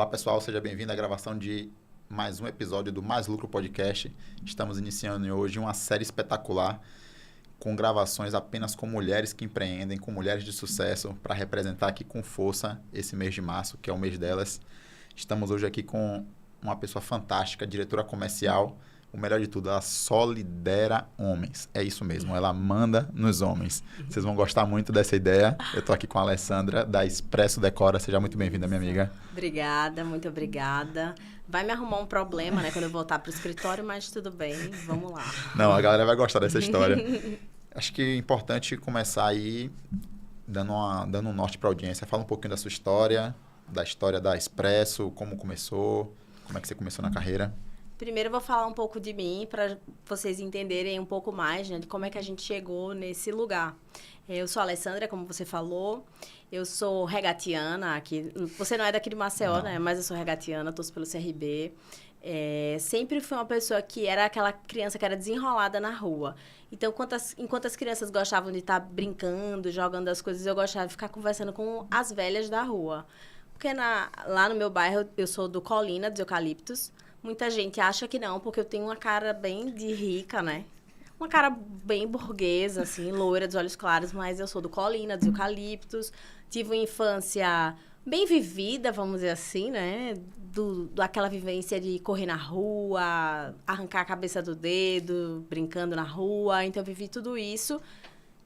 Fala pessoal, seja bem-vindo à gravação de mais um episódio do Mais Lucro Podcast. Estamos iniciando hoje uma série espetacular com gravações apenas com mulheres que empreendem, com mulheres de sucesso, para representar aqui com força esse mês de março, que é o mês delas. Estamos hoje aqui com uma pessoa fantástica, diretora comercial. O melhor de tudo, ela só lidera homens. É isso mesmo, ela manda nos homens. Vocês vão gostar muito dessa ideia. Eu estou aqui com a Alessandra, da Expresso Decora. Seja muito bem-vinda, minha amiga. Obrigada, muito obrigada. Vai me arrumar um problema, né, quando eu voltar para o escritório, mas tudo bem, vamos lá. Não, a galera vai gostar dessa história. Acho que é importante começar aí dando um norte para a audiência. Fala um pouquinho da sua história da Expresso, como começou, como é que você começou na carreira. Primeiro eu vou falar um pouco de mim, para vocês entenderem um pouco mais, né, de como é que a gente chegou nesse lugar. Eu sou a Alessandra, como você falou, eu sou regatiana aqui. Você não é daqui de Maceió, não, né? Mas eu sou regatiana, torço pelo CRB. Sempre fui uma pessoa que era aquela criança que era desenrolada na rua. Então, enquanto as crianças gostavam de estar brincando, jogando as coisas, eu gostava de ficar conversando com as velhas da rua. Porque lá no meu bairro, eu sou do Colina, dos Eucaliptos. Muita gente acha que não, porque eu tenho uma cara bem de rica, né? Uma cara bem burguesa, assim, loira, dos olhos claros, mas eu sou do Colina, dos Eucaliptos. Tive uma infância bem vivida, vamos dizer assim, né? Daquela vivência de correr na rua, arrancar a cabeça do dedo, brincando na rua. Então, eu vivi tudo isso.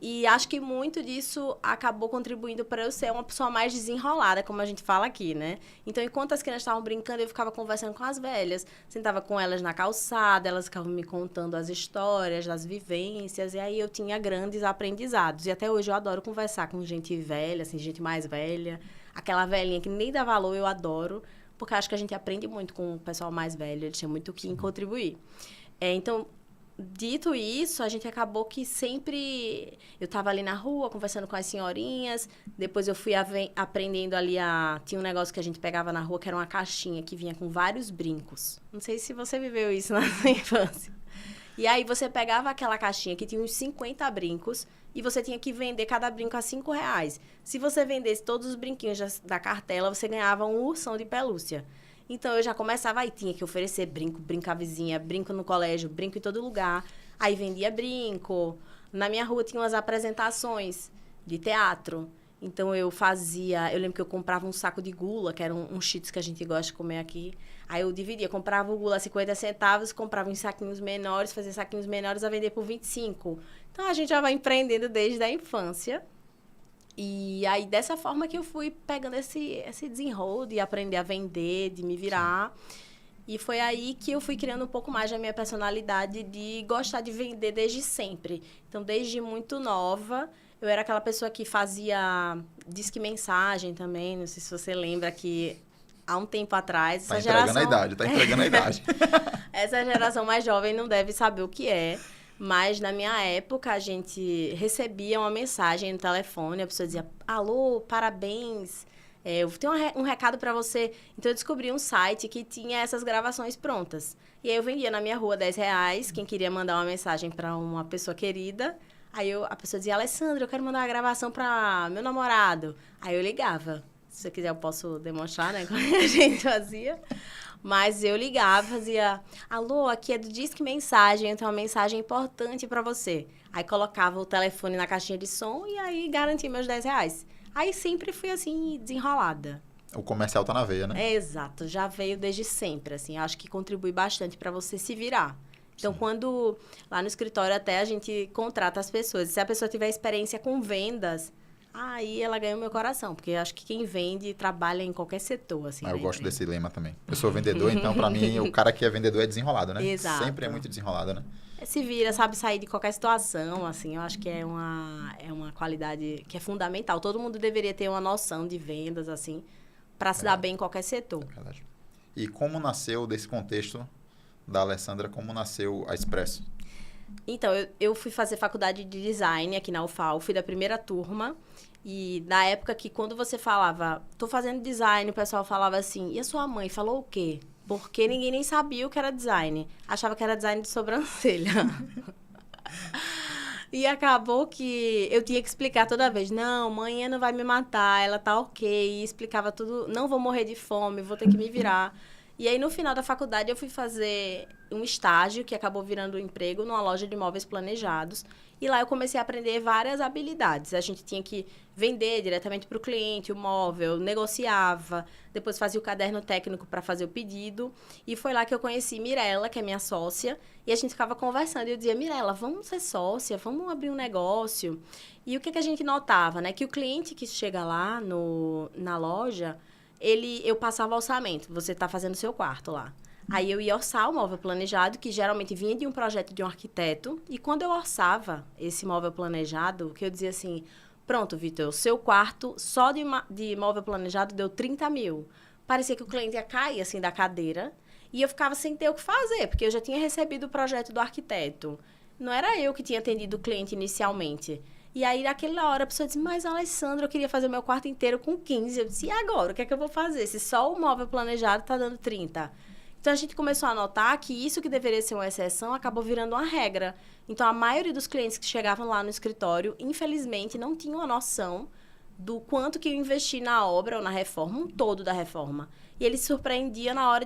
E acho que muito disso acabou contribuindo para eu ser uma pessoa mais desenrolada, como a gente fala aqui, né? Então, enquanto as crianças estavam brincando, eu ficava conversando com as velhas. Sentava com elas na calçada, elas ficavam me contando as histórias, as vivências. E aí, eu tinha grandes aprendizados. E até hoje, eu adoro conversar com gente velha, assim, gente mais velha. Aquela velhinha que nem dá valor, eu adoro. Porque acho que a gente aprende muito com o pessoal mais velho. Eles têm muito o que contribuir. Então... Dito isso, a gente acabou que sempre... Eu estava ali na rua, conversando com as senhorinhas. Depois eu fui aprendendo ali Tinha um negócio que a gente pegava na rua, que era uma caixinha que vinha com vários brincos. Não sei se você viveu isso na sua infância. E aí você pegava aquela caixinha que tinha uns 50 brincos e você tinha que vender cada brinco a R$5. Se você vendesse todos os brinquinhos da cartela, você ganhava um ursão de pelúcia. Então, eu já começava, aí tinha que oferecer brinco à vizinha, brinco no colégio, brinco em todo lugar. Aí, vendia brinco. Na minha rua, tinha umas apresentações de teatro. Então, eu lembro que eu comprava um saco de gula, que era um cheetos que a gente gosta de comer aqui. Aí, eu dividia, comprava o gula a 50 centavos, comprava em saquinhos menores, fazia saquinhos menores a vender por 25. Então, a gente já vai empreendendo desde a infância. E aí, dessa forma que eu fui pegando esse desenrolo de aprender a vender, de me virar. Sim. E foi aí que eu fui criando um pouco mais da minha personalidade de gostar de vender desde sempre. Então, desde muito nova, eu era aquela pessoa que fazia disque mensagem também. Não sei se você lembra que há um tempo atrás... Tá entregando a idade. Essa geração mais jovem não deve saber o que é. Mas, na minha época, a gente recebia uma mensagem no telefone, a pessoa dizia, alô, parabéns, eu tenho um recado para você. Então, eu descobri um site que tinha essas gravações prontas. E aí, eu vendia na minha rua R$10, quem queria mandar uma mensagem para uma pessoa querida. Aí, a pessoa dizia, Alessandra, eu quero mandar uma gravação para meu namorado. Aí, eu ligava. Se você quiser, eu posso demonstrar, né, como a gente fazia. Mas eu ligava, fazia, alô, aqui é do Disque Mensagem, eu tenho uma mensagem importante para você. Aí colocava o telefone na caixinha de som e aí garantia meus R$10. Aí sempre fui assim, desenrolada. O comercial tá na veia, né? Exato, já veio desde sempre, assim, acho que contribui bastante para você se virar. Então, sim, quando lá no escritório até a gente contrata as pessoas, se a pessoa tiver experiência com vendas... Aí ela ganhou meu coração, porque eu acho que quem vende trabalha em qualquer setor, assim. Eu gosto desse lema também. Eu sou vendedor, então para mim o cara que é vendedor é desenrolado, né? Exato. Sempre é muito desenrolado, né? Se vira, sabe sair de qualquer situação, assim, eu acho que é uma qualidade que é fundamental. Todo mundo deveria ter uma noção de vendas, assim, para se dar bem em qualquer setor. Verdade. E como nasceu desse contexto da Alessandra, como nasceu a Expresso? Então, eu fui fazer faculdade de design aqui na UFAL, fui da primeira turma. E na época que quando você falava, tô fazendo design, o pessoal falava assim, e a sua mãe falou o quê? Porque ninguém nem sabia o que era design. Achava que era design de sobrancelha. E acabou que eu tinha que explicar toda vez. Não, mãe não vai me matar, ela tá ok. E explicava tudo. Não vou morrer de fome, vou ter que me virar. E aí, no final da faculdade, eu fui fazer um estágio que acabou virando um emprego numa loja de móveis planejados. E lá eu comecei a aprender várias habilidades. A gente tinha que vender diretamente para o cliente o móvel, negociava, depois fazia o caderno técnico para fazer o pedido. E foi lá que eu conheci Mirella, que é minha sócia, e a gente ficava conversando. E eu dizia, Mirella, vamos ser sócia, vamos abrir um negócio. E o que a gente notava, né? Que o cliente que chega lá na loja, eu passava orçamento. Você está fazendo seu quarto lá. Aí eu ia orçar o móvel planejado, que geralmente vinha de um projeto de um arquiteto. E quando eu orçava esse móvel planejado, que eu dizia assim, pronto, Vitor, o seu quarto só de móvel planejado deu 30 mil. Parecia que o cliente ia cair assim da cadeira e eu ficava sem ter o que fazer, porque eu já tinha recebido o projeto do arquiteto. Não era eu que tinha atendido o cliente inicialmente. E aí, naquela hora, a pessoa disse, mas, Alessandra, eu queria fazer o meu quarto inteiro com 15. Eu disse, e agora? O que é que eu vou fazer? Se só o móvel planejado está dando 30. Então, a gente começou a notar que isso que deveria ser uma exceção acabou virando uma regra. Então, a maioria dos clientes que chegavam lá no escritório, infelizmente, não tinham a noção do quanto que eu investi na obra ou na reforma, um todo da reforma. E ele se surpreendia na hora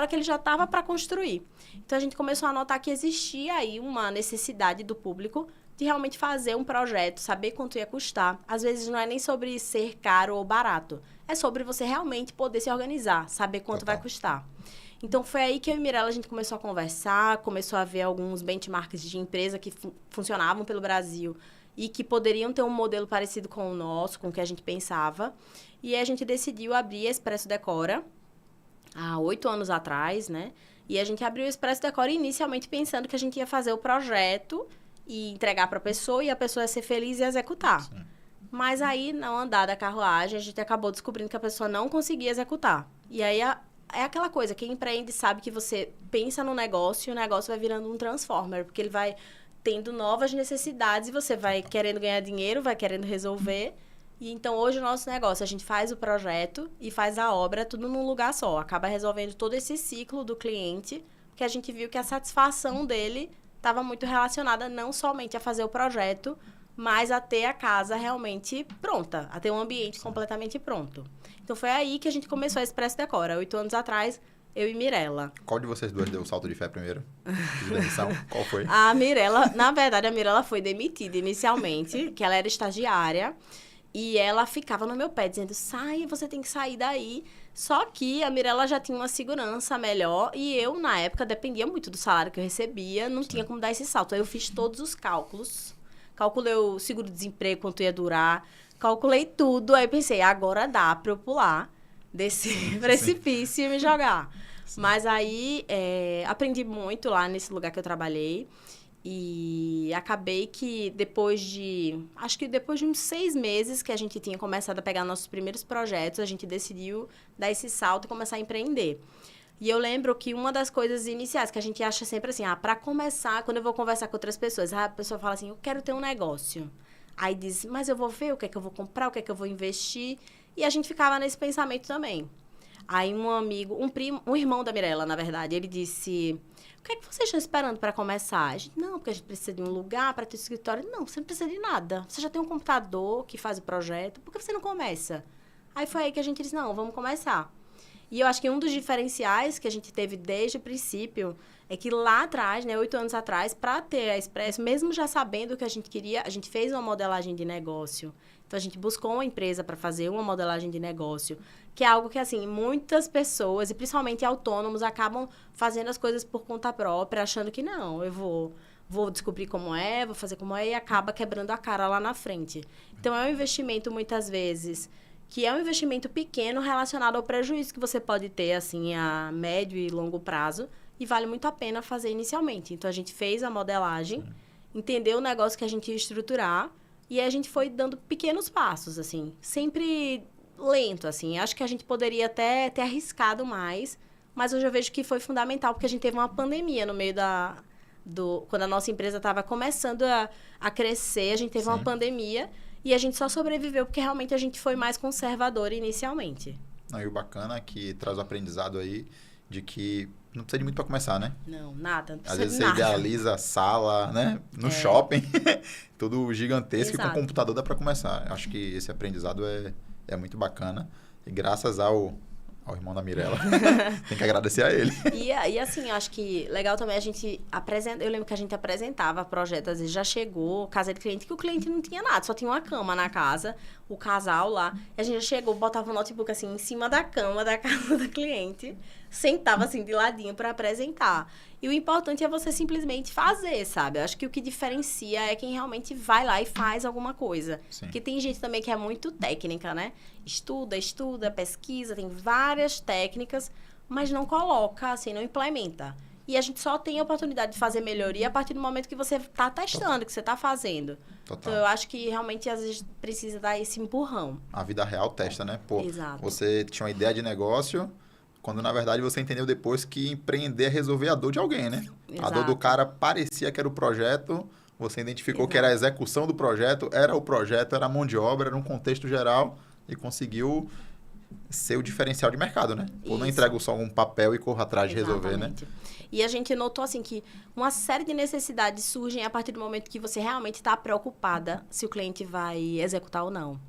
que ele já estava para construir. Então, a gente começou a notar que existia aí uma necessidade do público de realmente fazer um projeto, saber quanto ia custar. Às vezes, não é nem sobre ser caro ou barato. É sobre você realmente poder se organizar, saber quanto vai custar. Então, foi aí que eu e Mirella, a gente começou a conversar, começou a ver alguns benchmarks de empresa que funcionavam pelo Brasil e que poderiam ter um modelo parecido com o nosso, com o que a gente pensava. E aí, a gente decidiu abrir a Expresso Decora há 8 anos atrás, né? E a gente abriu o Expresso Decora inicialmente pensando que a gente ia fazer o projeto e entregar para a pessoa e a pessoa ia ser feliz e executar. Sim. Mas aí, no andar da carruagem, a gente acabou descobrindo que a pessoa não conseguia executar. E aí, é aquela coisa, quem empreende sabe que você pensa no negócio e o negócio vai virando um transformer, porque ele vai tendo novas necessidades e você vai querendo ganhar dinheiro, vai querendo resolver. E então, hoje, o nosso negócio, a gente faz o projeto e faz a obra tudo num lugar só. Acaba resolvendo todo esse ciclo do cliente, porque a gente viu que a satisfação dele estava muito relacionada não somente a fazer o projeto, mas a ter a casa realmente pronta, a ter um ambiente completamente pronto. Então, foi aí que a gente começou a Expresso Decora. 8 anos atrás, eu e Mirella. Qual de vocês duas deu o salto de fé primeiro? De demissão? Qual foi? A Mirella, na verdade, a Mirella foi demitida inicialmente, que ela era estagiária. E ela ficava no meu pé, dizendo, sai, você tem que sair daí. Só que a Mirella já tinha uma segurança melhor. E eu, na época, dependia muito do salário que eu recebia. Não tinha como dar esse salto. Aí eu fiz todos os cálculos. Calculei o seguro-desemprego, quanto ia durar. Calculei tudo. Aí pensei, agora dá para eu pular desse precipício e me jogar. Sim. Mas aí, aprendi muito lá nesse lugar que eu trabalhei. E acabei que acho que depois de uns 6 meses que a gente tinha começado a pegar nossos primeiros projetos, a gente decidiu dar esse salto e começar a empreender. E eu lembro que uma das coisas iniciais que a gente acha sempre assim, para começar, quando eu vou conversar com outras pessoas, a pessoa fala assim, eu quero ter um negócio. Aí diz, mas eu vou ver o que é que eu vou comprar, o que é que eu vou investir. E a gente ficava nesse pensamento também. Aí um amigo, um irmão da Mirella, na verdade, ele disse, o que é que vocês estão esperando para começar? A gente, não, porque a gente precisa de um lugar para ter escritório. Não, você não precisa de nada. Você já tem um computador que faz o projeto, por que você não começa? Aí foi aí que a gente disse, não, vamos começar. E eu acho que um dos diferenciais que a gente teve desde o princípio é que lá atrás, né, 8 anos atrás, para ter a Expresso, mesmo já sabendo o que a gente queria, a gente fez uma modelagem de negócio. Então, a gente buscou uma empresa para fazer uma modelagem de negócio, que é algo que, assim, muitas pessoas, e principalmente autônomos, acabam fazendo as coisas por conta própria, achando que não, eu vou descobrir como é, vou fazer como é, e acaba quebrando a cara lá na frente. Então, é um investimento, muitas vezes, que é um investimento pequeno relacionado ao prejuízo que você pode ter, assim, a médio e longo prazo, e vale muito a pena fazer inicialmente. Então, a gente fez a modelagem, entendeu o negócio que a gente ia estruturar, e aí a gente foi dando pequenos passos, assim, sempre lento, assim. Acho que a gente poderia até ter arriscado mais, mas hoje eu vejo que foi fundamental, porque a gente teve uma pandemia no meio quando a nossa empresa estava começando a crescer, a gente teve uma pandemia, e a gente só sobreviveu porque realmente a gente foi mais conservador inicialmente. E o bacana é que traz o aprendizado aí de que não precisa de muito para começar, né? Não, nada. Não Às precisa vezes de você nada. idealiza a sala, né? No shopping, tudo gigantesco e com Exato. computador dá para começar. Acho que esse aprendizado é muito bacana. E graças ao irmão da Mirella, tem que agradecer a ele. E assim, eu acho que legal também a gente apresenta. Eu lembro que a gente apresentava projeto, às vezes já chegou, casa de cliente, que o cliente não tinha nada, só tinha uma cama na casa, o casal lá. E a gente já chegou, botava o notebook assim em cima da cama da casa do cliente, sentava assim de ladinho para apresentar. E o importante é você simplesmente fazer, sabe? Eu acho que o que diferencia é quem realmente vai lá e faz alguma coisa. Sim. Porque tem gente também que é muito técnica, né? Estuda, pesquisa, tem várias técnicas, mas não coloca, assim, não implementa. E a gente só tem a oportunidade de fazer melhoria a partir do momento que você está testando, que você está fazendo. Total. Então, eu acho que realmente, às vezes, precisa dar esse empurrão. A vida real testa, né? Pô, Exato. você tinha uma ideia de negócio, quando na verdade você entendeu depois que empreender é resolver a dor de alguém, né? A dor do Exato. cara parecia que era o projeto, você identificou Exato. que era a execução do projeto, era o projeto, era a mão de obra, era um contexto geral e conseguiu ser o diferencial de mercado, né? Ou não Isso. entrego só um papel e corro atrás de resolver, né? Exatamente. E a gente notou, assim, que uma série de necessidades surgem a partir do momento que você realmente está preocupada se o cliente vai executar ou não.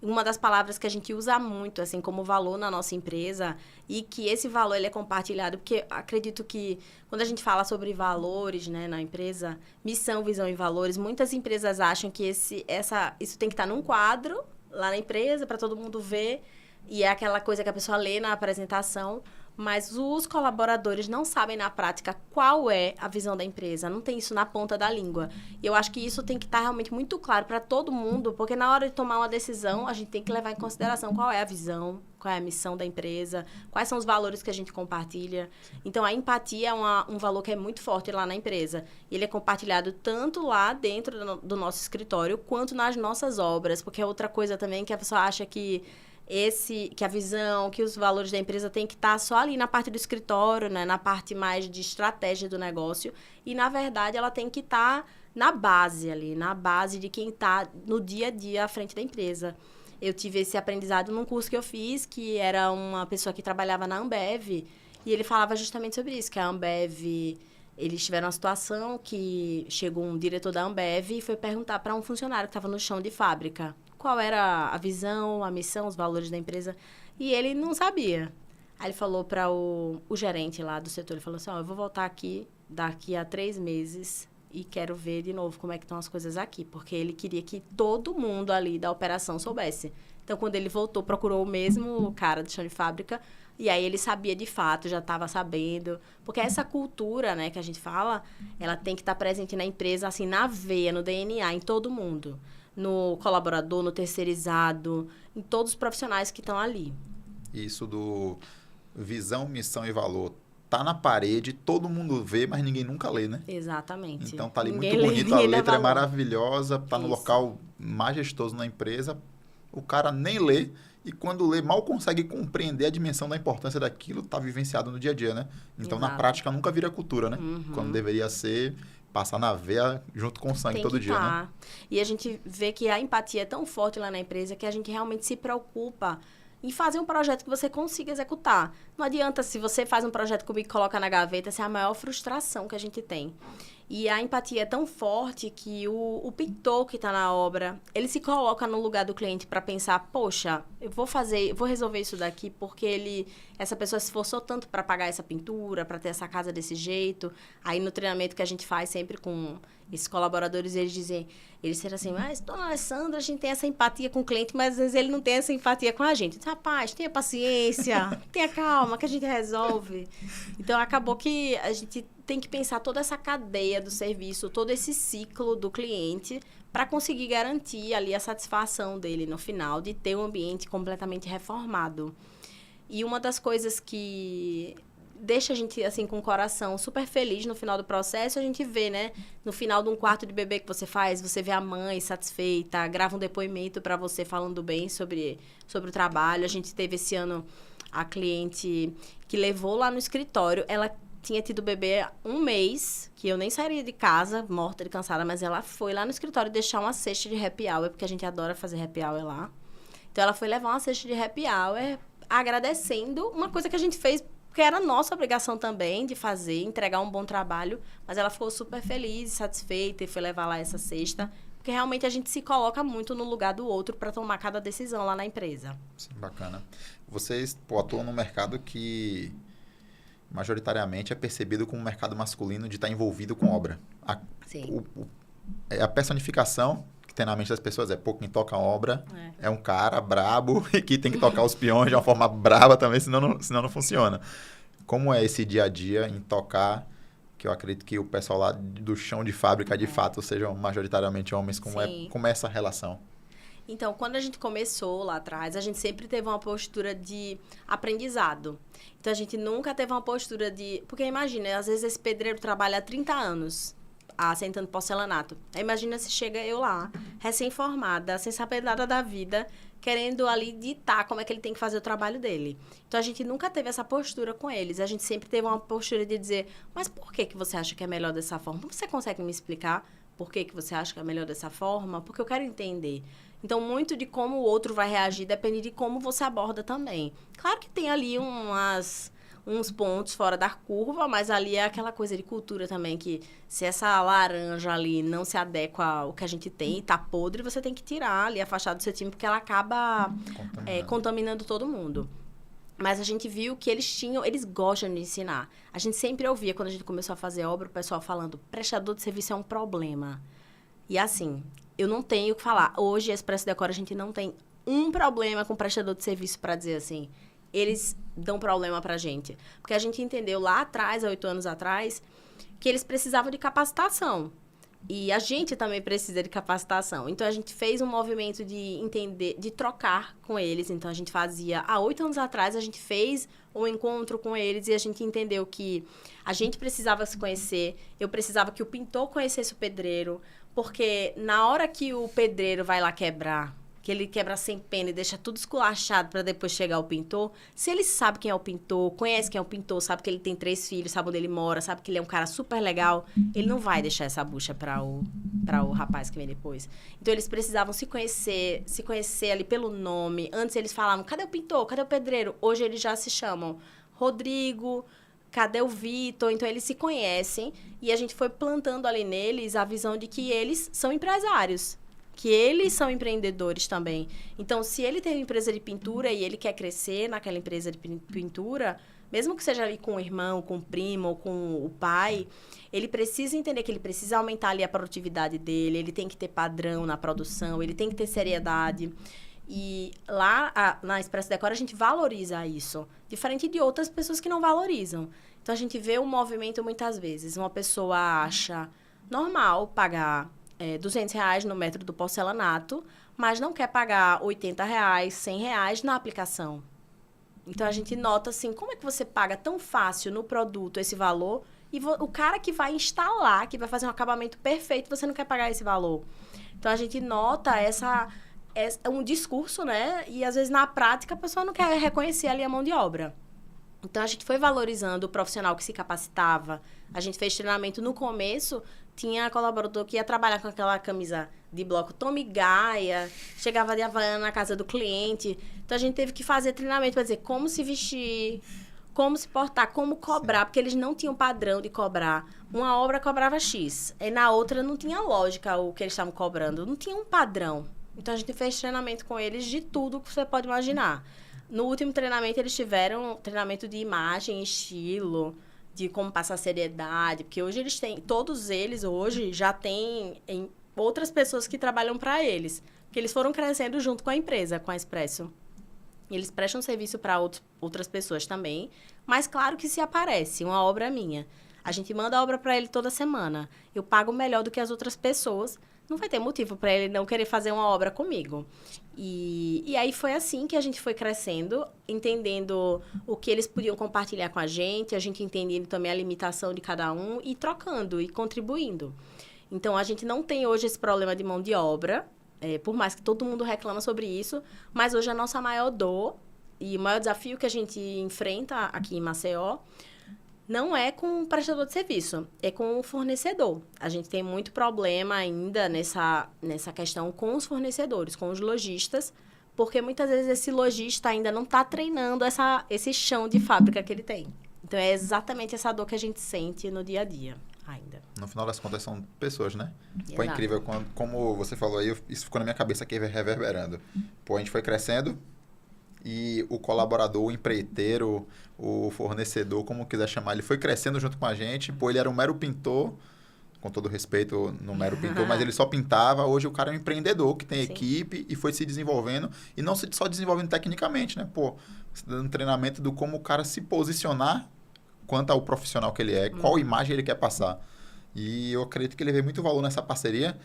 Uma das palavras que a gente usa muito, assim, como valor na nossa empresa, e que esse valor ele é compartilhado, porque acredito que quando a gente fala sobre valores, né, na empresa, missão, visão e valores, muitas empresas acham que isso tem que estar num quadro lá na empresa para todo mundo ver, e é aquela coisa que a pessoa lê na apresentação, mas os colaboradores não sabem na prática qual é a visão da empresa, não tem isso na ponta da língua. E eu acho que isso tem que estar realmente muito claro para todo mundo, porque na hora de tomar uma decisão, a gente tem que levar em consideração qual é a visão, qual é a missão da empresa, quais são os valores que a gente compartilha. Então, a empatia é um valor que é muito forte lá na empresa. Ele é compartilhado tanto lá dentro do nosso escritório, quanto nas nossas obras, porque é outra coisa também que a pessoa acha que a visão, que os valores da empresa tem que estar só ali na parte do escritório, né? Na parte mais de estratégia do negócio. E, na verdade, ela tem que estar na base ali, na base de quem está no dia a dia à frente da empresa. Eu tive esse aprendizado num curso que eu fiz, que era uma pessoa que trabalhava na Ambev, e ele falava justamente sobre isso, que a Ambev, eles tiveram uma situação que chegou um diretor da Ambev e foi perguntar para um funcionário que estava no chão de fábrica qual era a visão, a missão, os valores da empresa. E ele não sabia. Aí ele falou para o gerente lá do setor, ele falou assim, eu vou voltar aqui daqui a 3 meses e quero ver de novo como é que estão as coisas aqui. Porque ele queria que todo mundo ali da operação soubesse. Então, quando ele voltou, procurou o mesmo cara do chão de fábrica. E aí ele sabia de fato, já estava sabendo. Porque essa cultura, né, que a gente fala, ela tem que estar presente na empresa, assim, na veia, no DNA, em todo mundo. No colaborador, no terceirizado, em todos os profissionais que estão ali. Isso do visão, missão e valor tá na parede, todo mundo vê, mas ninguém nunca lê, né? Exatamente. Então tá ali Ninguém muito lê, bonito, a ninguém dá letra é valor. maravilhosa, tá no Isso. local majestoso na empresa, o cara nem lê e quando lê mal consegue compreender a dimensão da importância daquilo, tá vivenciado no dia a dia, né? Então na Exato. prática nunca vira cultura, né? Uhum. Quando deveria ser passar na veia junto com o sangue Tem todo que dia, né? tá. E a gente vê que a empatia é tão forte lá na empresa que a gente realmente se preocupa em fazer um projeto que você consiga executar. Não adianta, se você faz um projeto comigo e coloca na gaveta, essa é a maior frustração que a gente tem. E a empatia é tão forte que o pintor que está na obra, ele se coloca no lugar do cliente para pensar, poxa, eu vou resolver isso daqui porque essa pessoa se esforçou tanto para pagar essa pintura, para ter essa casa desse jeito. Aí no treinamento que a gente faz sempre com esses colaboradores, eles disseram assim, mas, dona Alessandra, a gente tem essa empatia com o cliente, mas às vezes ele não tem essa empatia com a gente. Disse, rapaz, tenha paciência, tenha calma, que a gente resolve. Então, acabou que a gente tem que pensar toda essa cadeia do serviço, todo esse ciclo do cliente, para conseguir garantir ali a satisfação dele no final, de ter um ambiente completamente reformado. E uma das coisas que deixa a gente, assim, com o coração super feliz no final do processo, a gente vê, né? No final de um quarto de bebê que você faz, você vê a mãe satisfeita, grava um depoimento para você falando bem sobre o trabalho. A gente teve esse ano a cliente que levou lá no escritório, ela tinha tido bebê 1 mês, que eu nem sairia de casa, morta de cansada, mas ela foi lá no escritório deixar uma cesta de happy hour, porque a gente adora fazer happy hour lá. Então, ela foi levar uma cesta de happy hour, agradecendo uma coisa que a gente fez porque era nossa obrigação também de fazer, entregar um bom trabalho, mas ela ficou super feliz e satisfeita e foi levar lá essa cesta, porque realmente a gente se coloca muito no lugar do outro para tomar cada decisão lá na empresa. Sim, bacana. Vocês atuam num mercado que majoritariamente é percebido como um mercado masculino de estar envolvido com obra. Sim. A personificação que tem na mente das pessoas pô, quem toca obra é um cara brabo e que tem que tocar os peões de uma forma braba também, senão não funciona. Como é esse dia a dia em tocar, que eu acredito que o pessoal lá do chão de fábrica, de fato, sejam majoritariamente homens, como é essa relação? Então, quando a gente começou lá atrás, a gente sempre teve uma postura de aprendizado. Então, a gente nunca teve uma postura de... Porque imagina, às vezes esse pedreiro trabalha há 30 anos assentando porcelanato. Aí imagina se chega eu lá, recém-formada, sem saber nada da vida, querendo ali ditar como é que ele tem que fazer o trabalho dele. Então, a gente nunca teve essa postura com eles. A gente sempre teve uma postura de dizer, mas por que você acha que é melhor dessa forma? Você consegue me explicar por que você acha que é melhor dessa forma? Porque eu quero entender. Então, muito de como o outro vai reagir depende de como você aborda também. Claro que tem ali uns pontos fora da curva, mas ali é aquela coisa de cultura também, que se essa laranja ali não se adequa ao que a gente tem e tá podre, você tem que tirar ali, afastar do seu time, porque ela acaba contaminando todo mundo. Mas a gente viu que eles gostam de ensinar. A gente sempre ouvia, quando a gente começou a fazer obra, o pessoal falando, prestador de serviço é um problema. E assim, eu não tenho o que falar. Hoje, a Expresso Decora, a gente não tem um problema com prestador de serviço para dizer assim. Eles dão problema pra gente. Porque a gente entendeu lá atrás, há 8 anos atrás, que eles precisavam de capacitação. E a gente também precisa de capacitação. Então, a gente fez um movimento de entender, de trocar com eles. Então, a gente fazia... Há 8 anos atrás, a gente fez um encontro com eles e a gente entendeu que a gente precisava se conhecer. Eu precisava que o pintor conhecesse o pedreiro. Porque na hora que o pedreiro vai lá quebrar, que ele quebra sem pena e deixa tudo esculachado para depois chegar o pintor, se ele sabe quem é o pintor, conhece quem é o pintor, sabe que ele tem 3 filhos, sabe onde ele mora, sabe que ele é um cara super legal, ele não vai deixar essa bucha para o rapaz que vem depois. Então, eles precisavam se conhecer ali pelo nome. Antes, eles falavam, cadê o pintor? Cadê o pedreiro? Hoje, eles já se chamam Rodrigo, cadê o Vitor? Então, eles se conhecem e a gente foi plantando ali neles a visão de que eles são empresários, que eles são empreendedores também. Então, se ele tem uma empresa de pintura e ele quer crescer naquela empresa de pintura, mesmo que seja ali com o irmão, com o primo ou com o pai, ele precisa entender que ele precisa aumentar ali a produtividade dele, ele tem que ter padrão na produção, ele tem que ter seriedade. E lá na Expresso Decora a gente valoriza isso, diferente de outras pessoas que não valorizam. Então, a gente vê um movimento muitas vezes. Uma pessoa acha normal pagar R$200 no metro do porcelanato, mas não quer pagar R$80, R$100 na aplicação. Então, a gente nota assim, como é que você paga tão fácil no produto esse valor e o cara que vai instalar, que vai fazer um acabamento perfeito, você não quer pagar esse valor. Então, a gente nota um discurso, né? E, às vezes, na prática, a pessoa não quer reconhecer ali a mão de obra. Então, a gente foi valorizando o profissional que se capacitava. A gente fez treinamento no começo, tinha colaborador que ia trabalhar com aquela camisa de bloco Tommy Gaia, chegava de Havaiana na casa do cliente. Então, a gente teve que fazer treinamento para dizer como se vestir, como se portar, como cobrar, Sim. Porque eles não tinham padrão de cobrar. Uma obra cobrava X, e na outra não tinha lógica o que eles estavam cobrando, não tinha um padrão. Então, a gente fez treinamento com eles de tudo que você pode imaginar. No último treinamento, eles tiveram treinamento de imagem, estilo, de como passar seriedade, porque hoje todos eles hoje já têm outras pessoas que trabalham para eles, porque eles foram crescendo junto com a empresa, com a Expresso. E eles prestam serviço para outras pessoas também, mas claro que se aparece uma obra minha, a gente manda a obra para ele toda semana, eu pago melhor do que as outras pessoas, não vai ter motivo para ele não querer fazer uma obra comigo. E aí foi assim que a gente foi crescendo, entendendo o que eles podiam compartilhar com a gente entendendo também a limitação de cada um e trocando e contribuindo. Então, a gente não tem hoje esse problema de mão de obra, por mais que todo mundo reclama sobre isso, mas hoje a nossa maior dor e o maior desafio que a gente enfrenta aqui em Maceió não é com o prestador de serviço, é com o fornecedor. A gente tem muito problema ainda nessa questão com os fornecedores, com os lojistas, porque muitas vezes esse lojista ainda não está treinando esse chão de fábrica que ele tem. Então, é exatamente essa dor que a gente sente no dia a dia ainda. No final das contas, são pessoas, né? Foi Exato. incrível, como você falou aí, isso ficou na minha cabeça aqui reverberando. Pô, a gente foi crescendo e o colaborador, o empreiteiro, o fornecedor, como quiser chamar, ele foi crescendo junto com a gente. Pô, ele era um mero pintor, com todo respeito no mero pintor, mas ele só pintava. Hoje o cara é um empreendedor que tem Sim. equipe e foi se desenvolvendo. E não só desenvolvendo tecnicamente, né? Pô, dando treinamento do como o cara se posicionar quanto ao profissional que ele é, qual imagem ele quer passar. E eu acredito que ele vê muito valor nessa parceria.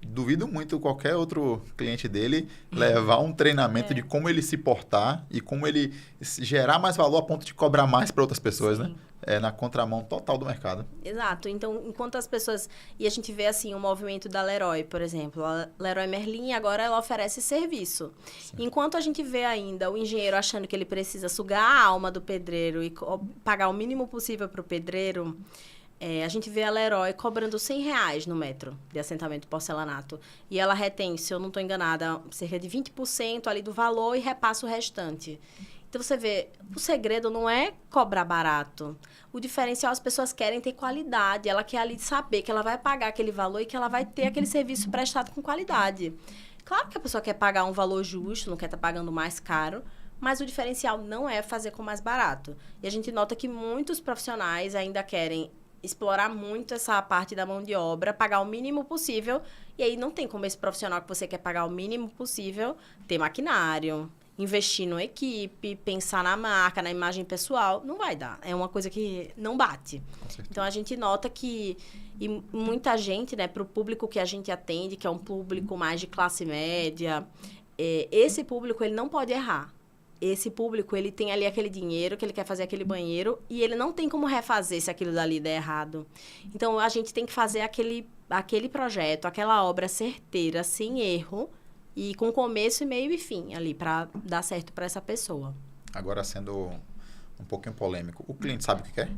Duvido muito qualquer outro cliente dele levar um treinamento de como ele se portar e como ele gerar mais valor a ponto de cobrar mais para outras pessoas, né? É na contramão total do mercado. Exato. Então, enquanto as pessoas... E a gente vê, assim, o movimento da Leroy, por exemplo. A Leroy Merlin, agora ela oferece serviço. Sim. Enquanto a gente vê ainda o engenheiro achando que ele precisa sugar a alma do pedreiro e pagar o mínimo possível para o pedreiro... a gente vê a Leroy cobrando R$100 no metro de assentamento de porcelanato. E ela retém, se eu não estou enganada, cerca de 20% ali do valor e repassa o restante. Então, você vê, o segredo não é cobrar barato. O diferencial, as pessoas querem ter qualidade. Ela quer ali saber que ela vai pagar aquele valor e que ela vai ter aquele serviço prestado com qualidade. Claro que a pessoa quer pagar um valor justo, não quer estar pagando mais caro, mas o diferencial não é fazer com mais barato. E a gente nota que muitos profissionais ainda querem explorar muito essa parte da mão de obra, pagar o mínimo possível, e aí não tem como esse profissional que você quer pagar o mínimo possível ter maquinário, investir numa equipe, pensar na marca, na imagem pessoal, não vai dar. É uma coisa que não bate. Então, a gente nota que e muita gente, né, para o público que a gente atende, que é um público mais de classe média, esse público, ele não pode errar. Esse público, ele tem ali aquele dinheiro que ele quer fazer aquele banheiro e ele não tem como refazer se aquilo dali der errado. Então, a gente tem que fazer aquele projeto, aquela obra certeira, sem erro e com começo, meio e fim ali, para dar certo para essa pessoa. Agora, sendo um pouquinho polêmico, o cliente sabe o que quer?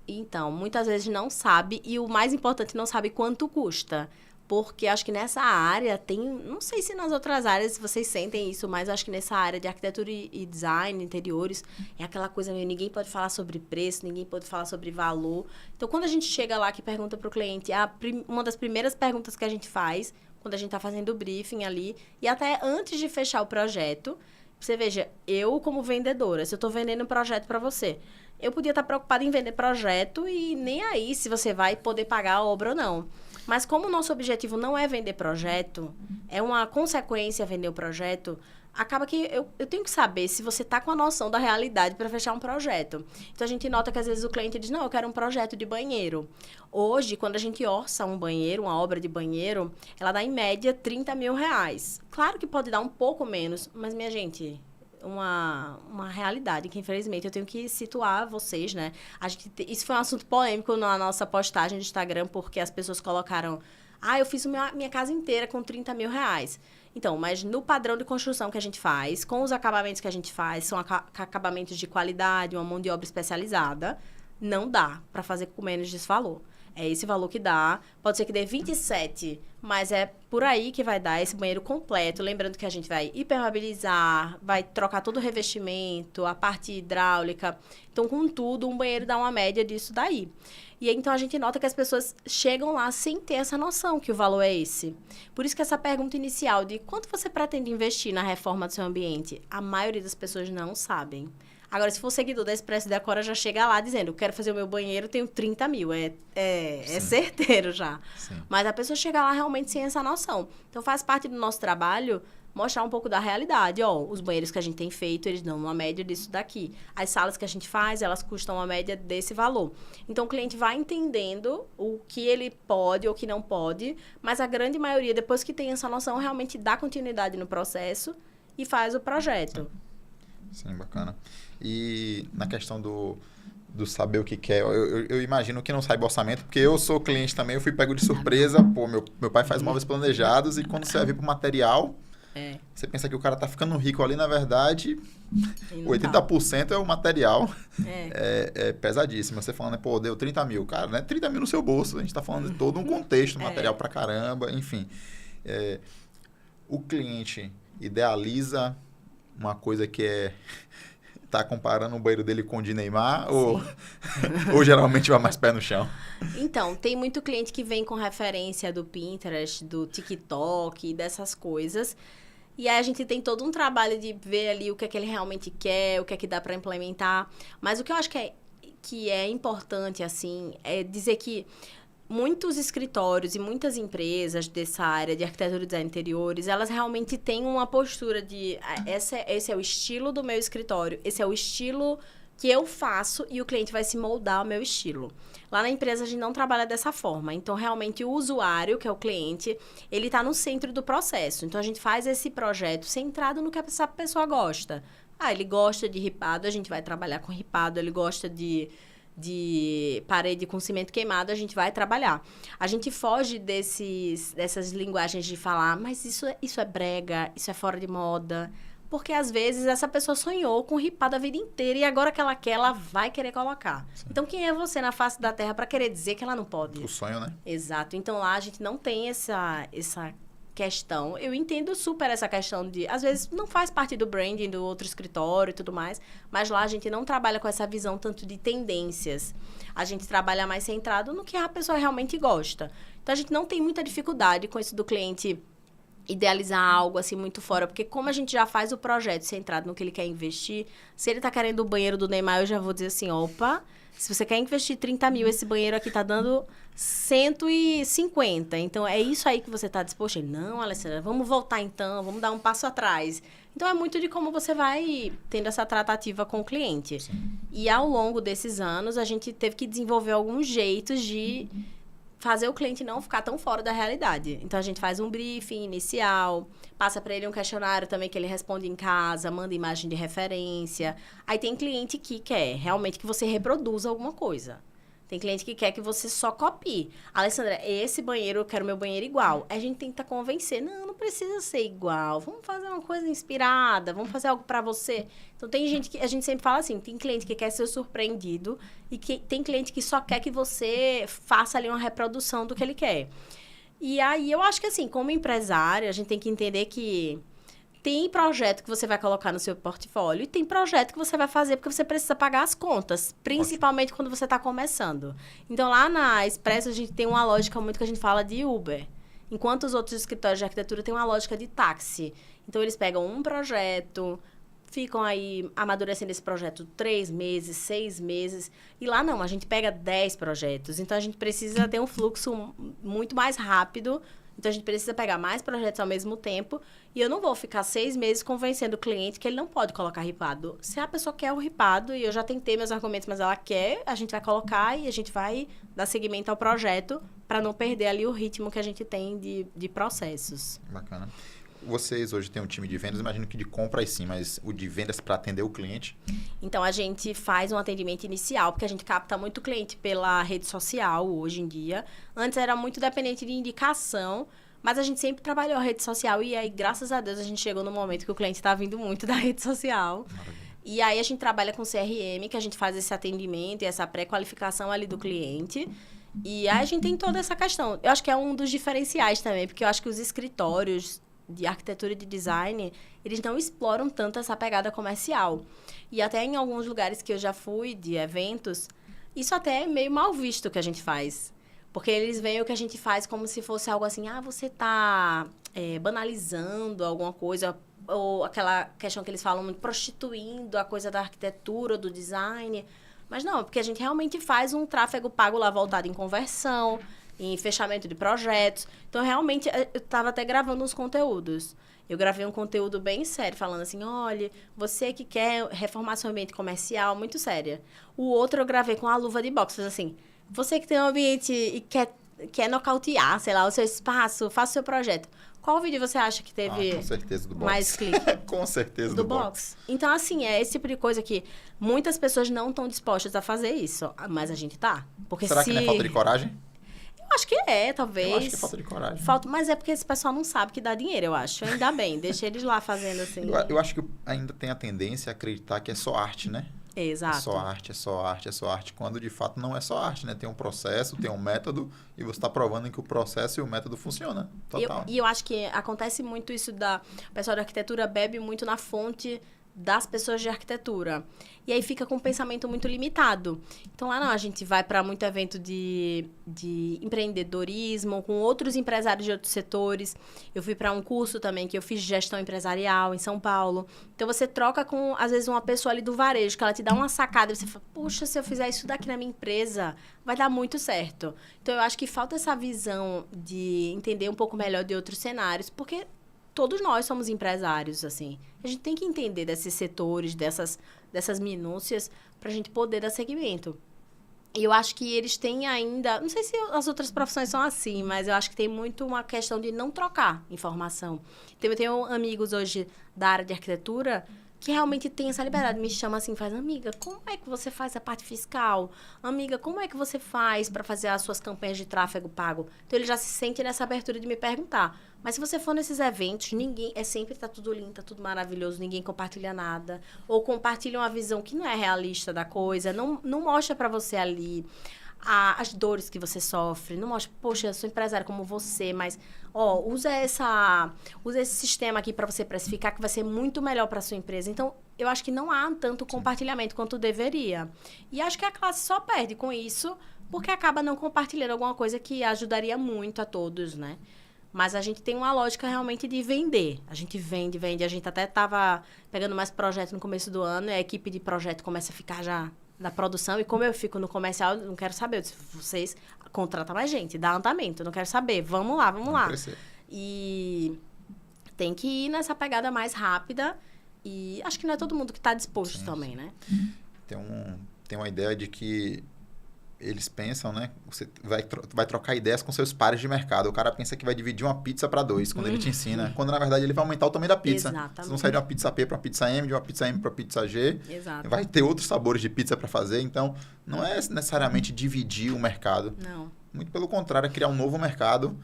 Então, muitas vezes não sabe e o mais importante, não sabe quanto custa. Porque acho que nessa área tem... Não sei se nas outras áreas vocês sentem isso, mas acho que nessa área de arquitetura e design, interiores, é aquela coisa meio... Ninguém pode falar sobre preço, ninguém pode falar sobre valor. Então, quando a gente chega lá que pergunta para o cliente, uma das primeiras perguntas que a gente faz, quando a gente está fazendo o briefing ali, e até antes de fechar o projeto, você veja, eu como vendedora, se eu estou vendendo um projeto para você, eu podia estar preocupada em vender projeto e nem aí se você vai poder pagar a obra ou não. Mas como o nosso objetivo não é vender projeto, é uma consequência vender o projeto, acaba que eu tenho que saber se você está com a noção da realidade para fechar um projeto. Então, a gente nota que às vezes o cliente diz, não, eu quero um projeto de banheiro. Hoje, quando a gente orça um banheiro, uma obra de banheiro, ela dá em média R$30 mil. Claro que pode dar um pouco menos, mas minha gente... Uma realidade que, infelizmente, eu tenho que situar vocês, né? Isso foi um assunto polêmico na nossa postagem do Instagram, porque as pessoas colocaram... eu fiz minha casa inteira com R$30 mil. Então, mas no padrão de construção que a gente faz, com os acabamentos que a gente faz, são acabamentos de qualidade, uma mão de obra especializada, não dá para fazer com menos desse valor. É esse valor que dá. Pode ser que dê 27, mas é por aí que vai dar esse banheiro completo. Lembrando que a gente vai impermeabilizar, vai trocar todo o revestimento, a parte hidráulica. Então, com tudo, um banheiro dá uma média disso daí. E então, a gente nota que as pessoas chegam lá sem ter essa noção que o valor é esse. Por isso que essa pergunta inicial de quanto você pretende investir na reforma do seu ambiente, a maioria das pessoas não sabem. Agora, se for seguidor da Expresso Decora, já chega lá dizendo, quero fazer o meu banheiro, tenho R$30 mil. É certeiro já. Sim. Mas a pessoa chega lá realmente sem essa noção. Então, faz parte do nosso trabalho mostrar um pouco da realidade. Os banheiros que a gente tem feito, eles dão uma média disso daqui. As salas que a gente faz, elas custam uma média desse valor. Então, o cliente vai entendendo o que ele pode ou o que não pode, mas a grande maioria, depois que tem essa noção, realmente dá continuidade no processo e faz o projeto. Sim, bacana. E na questão do saber o que quer, eu imagino que não saiba orçamento, porque eu sou cliente também, eu fui pego de surpresa, meu pai faz móveis planejados e quando você vai vir pro material, você pensa que o cara tá ficando rico ali, na verdade, 80% é o material, é pesadíssimo. Você falando, deu 30 mil, cara, não é 30 mil no seu bolso, a gente tá falando de todo um contexto, material pra caramba, enfim. O cliente idealiza uma coisa que tá comparando o banheiro dele com o de Neymar ou geralmente vai mais pé no chão? Então, tem muito cliente que vem com referência do Pinterest, do TikTok, dessas coisas. E aí a gente tem todo um trabalho de ver ali o que é que ele realmente quer, o que é que dá para implementar. Mas o que eu acho que é importante, assim, é dizer que muitos escritórios e muitas empresas dessa área de arquitetura e design interiores, elas realmente têm uma postura de esse é o estilo do meu escritório, esse é o estilo que eu faço e o cliente vai se moldar ao meu estilo. Lá na empresa a gente não trabalha dessa forma. Então, realmente, o usuário, que é o cliente, ele está no centro do processo. Então, a gente faz esse projeto centrado no que essa pessoa gosta. Ele gosta de ripado, a gente vai trabalhar com ripado. Ele gosta de parede com cimento queimado, a gente vai trabalhar. A gente foge dessas linguagens de falar, mas isso é brega, isso é fora de moda. Porque, às vezes, essa pessoa sonhou com ripado a vida inteira e agora que ela quer, ela vai querer colocar. Sim. Então, quem é você na face da terra para querer dizer que ela não pode? O sonho, né? Exato. Então, lá a gente não tem essa questão. Eu entendo super essa questão de... Às vezes, não faz parte do branding do outro escritório e tudo mais, mas lá a gente não trabalha com essa visão tanto de tendências. A gente trabalha mais centrado no que a pessoa realmente gosta. Então, a gente não tem muita dificuldade com isso do cliente idealizar algo assim muito fora, porque como a gente já faz o projeto centrado no que ele quer investir, se ele tá querendo o banheiro do Neymar, eu já vou dizer assim, opa, se você quer investir 30 mil, esse banheiro aqui tá dando 150, então é isso aí que você tá disposto? Não, Alessandra, vamos voltar então, vamos dar um passo atrás. Então é muito de como você vai tendo essa tratativa com o cliente. Sim. E ao longo desses anos, a gente teve que desenvolver alguns jeitos de fazer o cliente não ficar tão fora da realidade. Então, a gente faz um briefing inicial, passa para ele um questionário também que ele responde em casa, manda imagem de referência. Aí, tem cliente que quer realmente que você reproduza alguma coisa. Tem cliente que quer que você só copie. Alessandra, esse banheiro, eu quero meu banheiro igual. A gente tenta convencer. Não precisa ser igual. Vamos fazer uma coisa inspirada. Vamos fazer algo para você. Então, tem gente que... A gente sempre fala assim, tem cliente que quer ser surpreendido e tem cliente que só quer que você faça ali uma reprodução do que ele quer. E aí, eu acho que assim, como empresário, a gente tem que entender que tem projeto que você vai colocar no seu portfólio e tem projeto que você vai fazer porque você precisa pagar as contas, principalmente quando você está começando. Então, lá na Expresso, a gente tem uma lógica muito que a gente fala de Uber, enquanto os outros escritórios de arquitetura têm uma lógica de táxi. Então, eles pegam um projeto, ficam aí amadurecendo esse projeto 3 meses, 6 meses, e lá não, a gente pega 10 projetos. Então, a gente precisa ter um fluxo muito mais rápido. Então, a gente precisa pegar mais projetos ao mesmo tempo. E eu não vou ficar 6 meses convencendo o cliente que ele não pode colocar ripado. Se a pessoa quer o ripado, e eu já tentei meus argumentos, mas ela quer, a gente vai colocar e a gente vai dar seguimento ao projeto para não perder ali o ritmo que a gente tem de processos. Bacana. Vocês hoje têm um time de vendas, imagino que de compras sim, mas o de vendas para atender o cliente? Então, a gente faz um atendimento inicial, porque a gente capta muito cliente pela rede social hoje em dia. Antes era muito dependente de indicação, mas a gente sempre trabalhou a rede social e aí, graças a Deus, a gente chegou no momento que o cliente está vindo muito da rede social. Maravilha. E aí, a gente trabalha com CRM, que a gente faz esse atendimento e essa pré-qualificação ali do cliente. E aí, a gente tem toda essa questão. Eu acho que é um dos diferenciais também, porque eu acho que os escritórios de arquitetura e de design, eles não exploram tanto essa pegada comercial. E até em alguns lugares que eu já fui, de eventos, isso até é meio mal visto que a gente faz. Porque eles veem o que a gente faz como se fosse algo assim, você está banalizando alguma coisa, ou aquela questão que eles falam, prostituindo a coisa da arquitetura, do design. Mas não, porque a gente realmente faz um tráfego pago lá voltado em conversão, em fechamento de projetos. Então, realmente, eu estava até gravando uns conteúdos. Eu gravei um conteúdo bem sério, falando assim, olha, você que quer reformar seu ambiente comercial, muito séria. O outro eu gravei com a luva de boxe, fiz assim, você que tem um ambiente e quer nocautear, sei lá, o seu espaço, faça o seu projeto. Qual vídeo você acha que teve com certeza do box. mais clique? Com certeza do box. Então, assim, é esse tipo de coisa que muitas pessoas não estão dispostas a fazer isso, mas a gente tá. Porque Será que não é falta de coragem? Eu acho que talvez. Eu acho que é falta de coragem. Mas é porque esse pessoal não sabe que dá dinheiro, eu acho. Ainda bem, deixa eles lá fazendo assim. Eu acho que ainda tem a tendência a acreditar que é só arte, né? Exato. É só arte, é só arte, é só arte. Quando, de fato, não é só arte, né? Tem um processo, tem um método e você está provando que o processo e o método funcionam. Total. E eu acho que acontece muito isso o pessoal da arquitetura bebe muito na fonte das pessoas de arquitetura. E aí fica com um pensamento muito limitado. Então, lá não, a gente vai para muito evento de empreendedorismo, com outros empresários de outros setores. Eu fui para um curso também que eu fiz de gestão empresarial em São Paulo. Então, você troca com, às vezes, uma pessoa ali do varejo, que ela te dá uma sacada e você fala, puxa, se eu fizer isso daqui na minha empresa, vai dar muito certo. Então, eu acho que falta essa visão de entender um pouco melhor de outros cenários, porque todos nós somos empresários, assim. A gente tem que entender desses setores, dessas minúcias, para a gente poder dar seguimento. E eu acho que eles têm ainda... Não sei se as outras profissões são assim, mas eu acho que tem muito uma questão de não trocar informação. Então, eu tenho amigos hoje da área de arquitetura que realmente tem essa liberdade. Me chama assim, faz, amiga, como é que você faz a parte fiscal? Amiga, como é que você faz para fazer as suas campanhas de tráfego pago? Então, ele já se sente nessa abertura de me perguntar. Mas se você for nesses eventos, ninguém... sempre tá tudo lindo, tá tudo maravilhoso, ninguém compartilha nada. Ou compartilha uma visão que não é realista da coisa, não mostra para você ali as dores que você sofre. Não mostra, poxa, eu sou empresária como você, mas... usa esse sistema aqui para você precificar, que vai ser muito melhor para sua empresa. Então, eu acho que não há tanto compartilhamento quanto deveria. E acho que a classe só perde com isso, porque acaba não compartilhando alguma coisa que ajudaria muito a todos, né? Mas a gente tem uma lógica realmente de vender. A gente vende. A gente até estava pegando mais projeto no começo do ano, e a equipe de projeto começa a ficar já da produção. E como eu fico no comercial, eu não quero saber. Eu disse, vocês contratam mais gente, dá andamento, eu não quero saber. Vamos lá. Crescer. E tem que ir nessa pegada mais rápida. E acho que não é todo mundo que está disposto também, né? Tem uma ideia de que eles pensam, né? Você vai trocar ideias com seus pares de mercado. O cara pensa que vai dividir uma pizza para 2 quando ele te ensina. Quando, na verdade, ele vai aumentar o tamanho da pizza. Exatamente. Vocês vão sair de uma pizza P para uma pizza M, de uma pizza M para pizza G. Exato. Vai ter outros sabores de pizza para fazer. Então, não é necessariamente dividir o mercado. Não. Muito pelo contrário, é criar um novo mercado,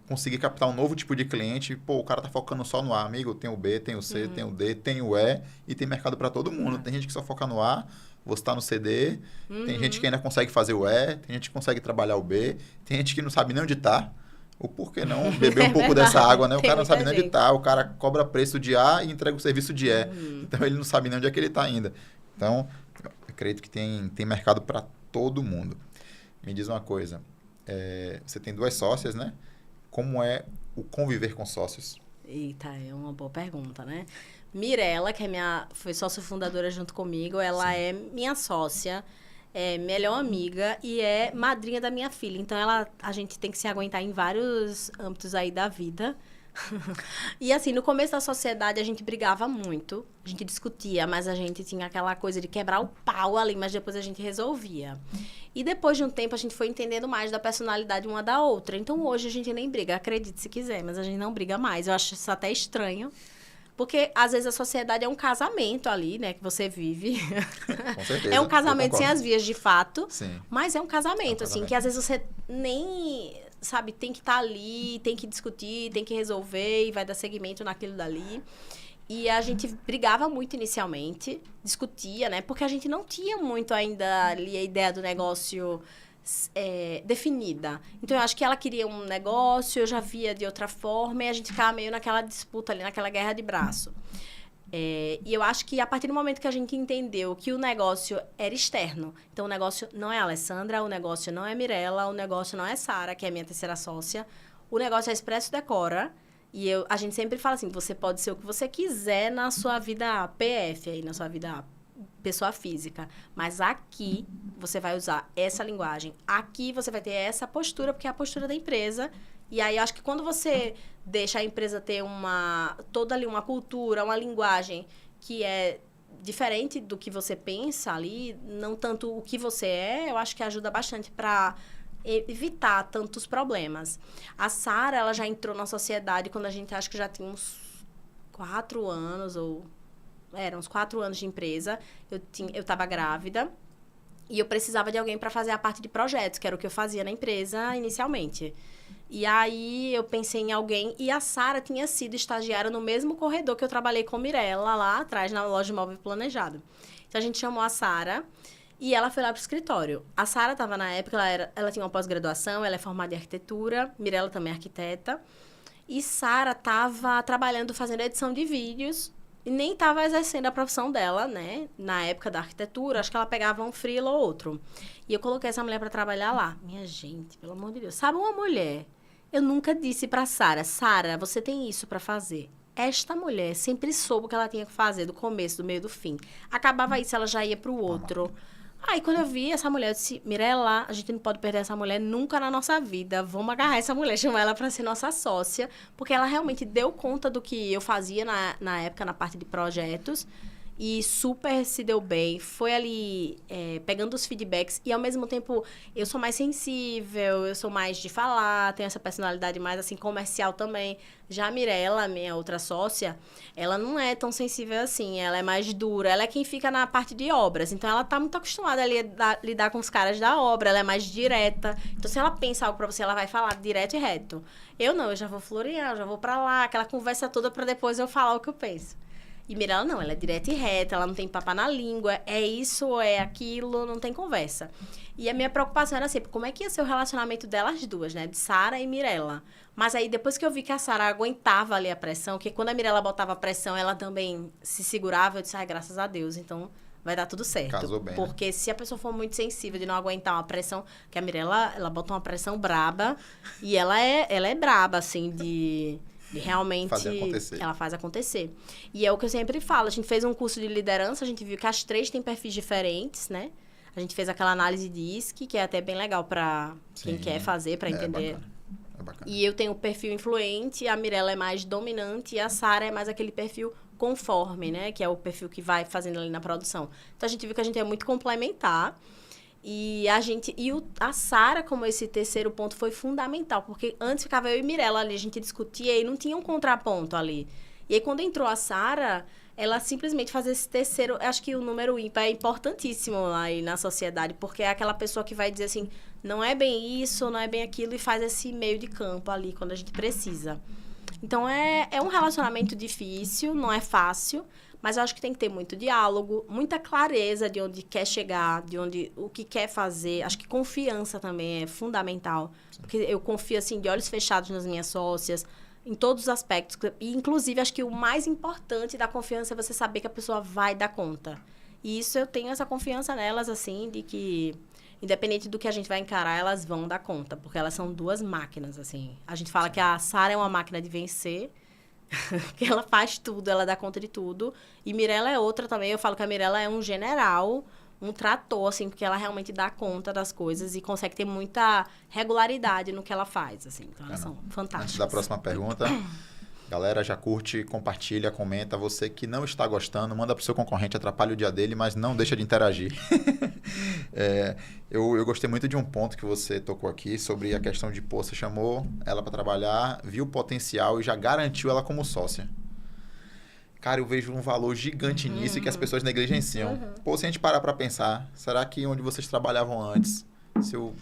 conseguir captar um novo tipo de cliente. Pô, o cara tá focando só no A, amigo. Tem o B, tem o C, tem o D, tem o E. E tem mercado para todo mundo. Tem gente que só foca no A. Você está no CD, tem gente que ainda consegue fazer o E, tem gente que consegue trabalhar o B, tem gente que não sabe nem onde está. Ou por que não beber um pouco dessa água, né? O cara não sabe nem onde está, o cara cobra preço de A e entrega o serviço de E. Então, ele não sabe nem onde é que ele está ainda. Então, eu acredito que tem mercado para todo mundo. Me diz uma coisa, você tem 2 sócias, né? Como é o conviver com sócios? Eita, é uma boa pergunta, né? Mirella, que foi sócia fundadora junto comigo, ela é minha sócia, é melhor amiga e é madrinha da minha filha. Então, a gente tem que se aguentar em vários âmbitos aí da vida. E assim, no começo da sociedade, a gente brigava muito, a gente discutia, mas a gente tinha aquela coisa de quebrar o pau ali, mas depois a gente resolvia. E depois de um tempo, a gente foi entendendo mais da personalidade uma da outra. Então, hoje a gente nem briga, acredite se quiser, mas a gente não briga mais. Eu acho isso até estranho. Porque, às vezes, a sociedade é um casamento ali, né? Que você vive. Com certeza. É um casamento sem as vias de fato. Sim. Mas é um casamento, assim, que às vezes você nem... Sabe, tem que estar ali, tem que discutir, tem que resolver e vai dar seguimento naquilo dali. E a gente brigava muito inicialmente, discutia, né? Porque a gente não tinha muito ainda ali a ideia do negócio... definida. Então, eu acho que ela queria um negócio, eu já via de outra forma, e a gente ficava meio naquela disputa ali, naquela guerra de braço. E eu acho que a partir do momento que a gente entendeu que o negócio era externo, então o negócio não é a Alessandra, o negócio não é a Mirella, o negócio não é a Sara, que é a minha terceira sócia, o negócio é Expresso Decora, e a gente sempre fala assim, você pode ser o que você quiser na sua vida PF, aí, na sua vida pessoa física, mas aqui você vai usar essa linguagem, aqui você vai ter essa postura, porque é a postura da empresa. E aí, acho que quando você deixa a empresa ter toda ali uma cultura, uma linguagem que é diferente do que você pensa ali, não tanto o que você é, eu acho que ajuda bastante para evitar tantos problemas. A Sara, ela já entrou na sociedade quando a gente acho que já tinha uns 4 anos, eram uns 4 anos de empresa. Eu estava grávida e eu precisava de alguém para fazer a parte de projetos, que era o que eu fazia na empresa inicialmente. E aí, eu pensei em alguém... E a Sara tinha sido estagiária no mesmo corredor que eu trabalhei com Mirella, lá atrás, na loja de móvel planejado. Então, a gente chamou a Sara e ela foi lá pro escritório. A Sara estava, na época, ela tinha uma pós-graduação, ela é formada em arquitetura. Mirella também é arquiteta. E Sara estava trabalhando, fazendo edição de vídeos e nem estava exercendo a profissão dela, né? Na época da arquitetura, acho que ela pegava um freela ou outro. E eu coloquei essa mulher para trabalhar lá. Minha gente, pelo amor de Deus. Sabe uma mulher? Eu nunca disse para Sara, Sara, você tem isso para fazer. Esta mulher sempre soube o que ela tinha que fazer, do começo, do meio, do fim. Acabava isso, ela já ia pro outro. Aí, quando eu vi essa mulher, eu disse, Mirella, a gente não pode perder essa mulher nunca na nossa vida. Vamos agarrar essa mulher, chamar ela para ser nossa sócia. Porque ela realmente deu conta do que eu fazia na época, na parte de projetos. E super se deu bem. Foi ali pegando os feedbacks. E, ao mesmo tempo, eu sou mais sensível, eu sou mais de falar, tenho essa personalidade mais, assim, comercial também. Já a Mirella, minha outra sócia, ela não é tão sensível assim. Ela é mais dura. Ela é quem fica na parte de obras. Então, ela tá muito acostumada a lidar com os caras da obra. Ela é mais direta. Então, se ela pensa algo pra você, ela vai falar direto e reto. Eu não, eu já vou florear, eu já vou pra lá. Aquela conversa toda pra depois eu falar o que eu penso. E Mirella não, ela é direta e reta, ela não tem papo na língua, é isso, é aquilo, não tem conversa. E a minha preocupação era sempre, como é que ia ser o relacionamento delas duas, né? De Sara e Mirella. Mas aí, depois que eu vi que a Sara aguentava ali a pressão, que quando a Mirella botava a pressão, ela também se segurava, eu disse, ai, graças a Deus, então vai dar tudo certo. Casou bem, porque se a pessoa for muito sensível de não aguentar uma pressão, que a Mirella, ela bota uma pressão braba, e ela é braba, assim, de realmente ela faz acontecer. E é o que eu sempre falo, a gente fez um curso de liderança, a gente viu que as 3 têm perfis diferentes, né? A gente fez aquela análise de ISC, que é até bem legal para quem quer fazer, para entender. É bacana. E eu tenho o perfil influente, a Mirella é mais dominante e a Sara é mais aquele perfil conforme, né? Que é o perfil que vai fazendo ali na produção. Então, a gente viu que a gente é muito complementar. E a Sara, como esse terceiro ponto, foi fundamental. Porque antes ficava eu e Mirella ali, a gente discutia e não tinha um contraponto ali. E aí, quando entrou a Sara, ela simplesmente fazia esse terceiro... Acho que o número ímpar é importantíssimo aí na sociedade. Porque é aquela pessoa que vai dizer assim, não é bem isso, não é bem aquilo. E faz esse meio de campo ali, quando a gente precisa. Então, é um relacionamento difícil, não é fácil. Mas eu acho que tem que ter muito diálogo, muita clareza de onde quer chegar, o que quer fazer. Acho que confiança também é fundamental. Sim. Porque eu confio, assim, de olhos fechados nas minhas sócias, em todos os aspectos. E, inclusive, acho que o mais importante da confiança é você saber que a pessoa vai dar conta. E isso eu tenho essa confiança nelas, assim, de que, independente do que a gente vai encarar, elas vão dar conta. Porque elas são 2 máquinas, assim. A gente fala que a Sara é uma máquina de vencer, que ela faz tudo, ela dá conta de tudo. E Mirella é outra também. Eu falo que a Mirella é um general, um trator, assim, porque ela realmente dá conta das coisas e consegue ter muita regularidade no que ela faz, assim. Então, elas são fantásticas. Antes da próxima pergunta, galera, já curte, compartilha, comenta. Você que não está gostando, manda pro seu concorrente, atrapalha o dia dele, mas não deixa de interagir. Eu gostei muito de um ponto que você tocou aqui sobre a questão de, pô, você chamou ela para trabalhar, viu o potencial e já garantiu ela como sócia. Cara, eu vejo um valor gigante nisso e que as pessoas negligenciam. Pô, se a gente parar para pensar, será que onde vocês trabalhavam antes, se o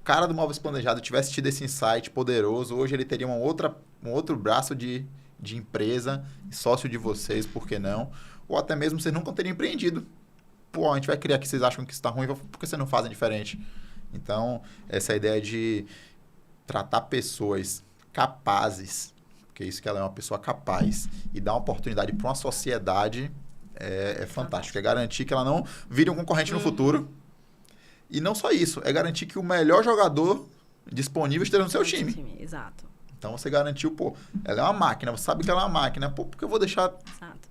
cara do Móveis Planejado tivesse tido esse insight poderoso, hoje ele teria um outro braço de empresa, sócio de vocês, por que não? Ou até mesmo vocês nunca teriam empreendido. Pô, a gente vai criar que vocês acham que isso está ruim, por que vocês não fazem diferente? Então, essa ideia de tratar pessoas capazes, porque isso que ela é uma pessoa capaz, e dar uma oportunidade para uma sociedade é fantástico. É garantir que ela não vire um concorrente no futuro. E não só isso, é garantir que o melhor jogador disponível esteja no seu time. Exato. Então, você garantiu, pô, ela é uma máquina, você sabe que ela é uma máquina, pô, porque eu vou deixar... Exato.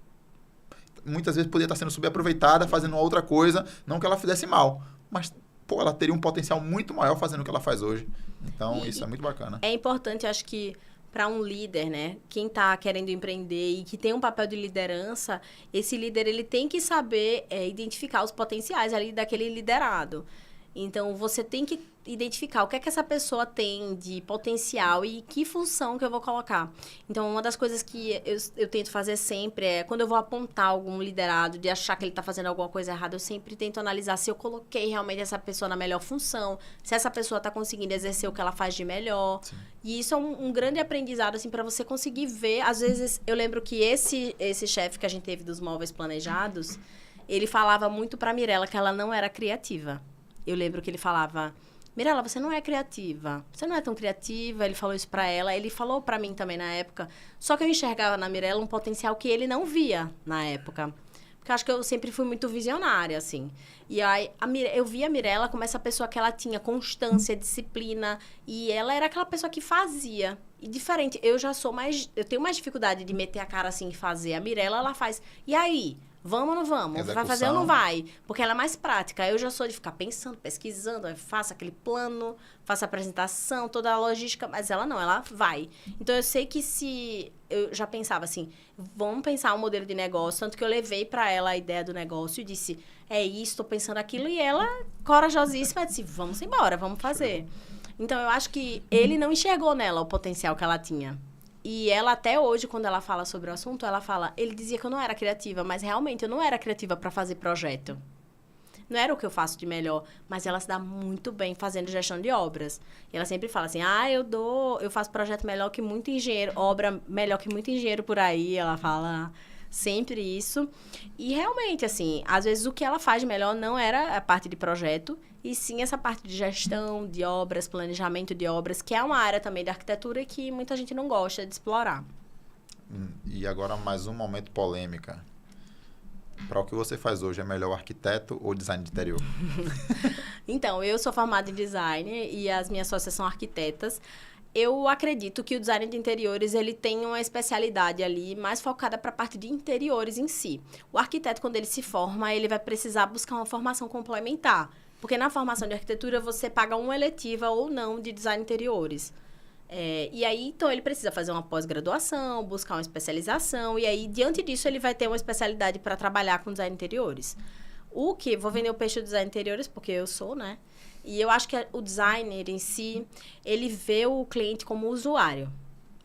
Muitas vezes poderia estar sendo subaproveitada, fazendo outra coisa, não que ela fizesse mal, mas, pô, ela teria um potencial muito maior fazendo o que ela faz hoje. Então, isso é muito bacana. É importante, acho que, para um líder, né? Quem está querendo empreender e que tem um papel de liderança, esse líder ele tem que saber identificar os potenciais ali daquele liderado. Então, você tem que identificar o que é que essa pessoa tem de potencial e que função que eu vou colocar. Então, uma das coisas que eu tento fazer sempre é, quando eu vou apontar algum liderado, de achar que ele está fazendo alguma coisa errada, eu sempre tento analisar se eu coloquei realmente essa pessoa na melhor função, se essa pessoa está conseguindo exercer o que ela faz de melhor. Sim. E isso é um grande aprendizado, assim, para você conseguir ver. Às vezes, eu lembro que esse chefe que a gente teve dos Móveis Planejados, ele falava muito para Mirella que ela não era criativa. Eu lembro que ele falava, Mirela, você não é criativa. Você não é tão criativa. Ele falou isso pra ela. Ele falou pra mim também na época. Só que eu enxergava na Mirela um potencial que ele não via na época. Porque eu acho que eu sempre fui muito visionária, assim. E aí, eu via a Mirela como essa pessoa que ela tinha constância, disciplina. E ela era aquela pessoa que fazia. E diferente, eu tenho mais dificuldade de meter a cara assim e fazer. A Mirela, ela faz. E aí? Vamos ou não vamos? Execução. Vai fazer ou não vai? Porque ela é mais prática. Eu já sou de ficar pensando, pesquisando, eu faço aquele plano, faço a apresentação, toda a logística, mas ela não, ela vai. Então, eu sei que se... Eu já pensava assim, vamos pensar um modelo de negócio, tanto que eu levei para ela a ideia do negócio e disse, é isso, estou pensando aquilo, e ela, corajosíssima, disse, vamos embora, vamos fazer. Então, eu acho que ele não enxergou nela o potencial que ela tinha. E ela, até hoje, quando ela fala sobre o assunto, ela fala... Ele dizia que eu não era criativa, mas realmente eu não era criativa para fazer projeto. Não era o que eu faço de melhor, mas ela se dá muito bem fazendo gestão de obras. E ela sempre fala assim, eu faço projeto melhor que muito engenheiro, obra melhor que muito engenheiro por aí. Ela fala sempre isso. E realmente, assim, às vezes o que ela faz de melhor não era a parte de projeto, e sim essa parte de gestão de obras, planejamento de obras, que é uma área também da arquitetura que muita gente não gosta de explorar. E agora mais um momento polêmica. Para o que você faz hoje, é melhor arquiteto ou design de interior? Então, eu sou formada em design e as minhas sócias são arquitetas. Eu acredito que o design de interiores, ele tem uma especialidade ali mais focada para a parte de interiores em si. O arquiteto, quando ele se forma, ele vai precisar buscar uma formação complementar. Porque na formação de arquitetura, você paga uma eletiva ou não de design de interiores. E aí, então, ele precisa fazer uma pós-graduação, buscar uma especialização. E aí, diante disso, ele vai ter uma especialidade para trabalhar com design de interiores. Vou vender o peixe do design de interiores, porque eu sou, né? E eu acho que o designer em si, ele vê o cliente como usuário.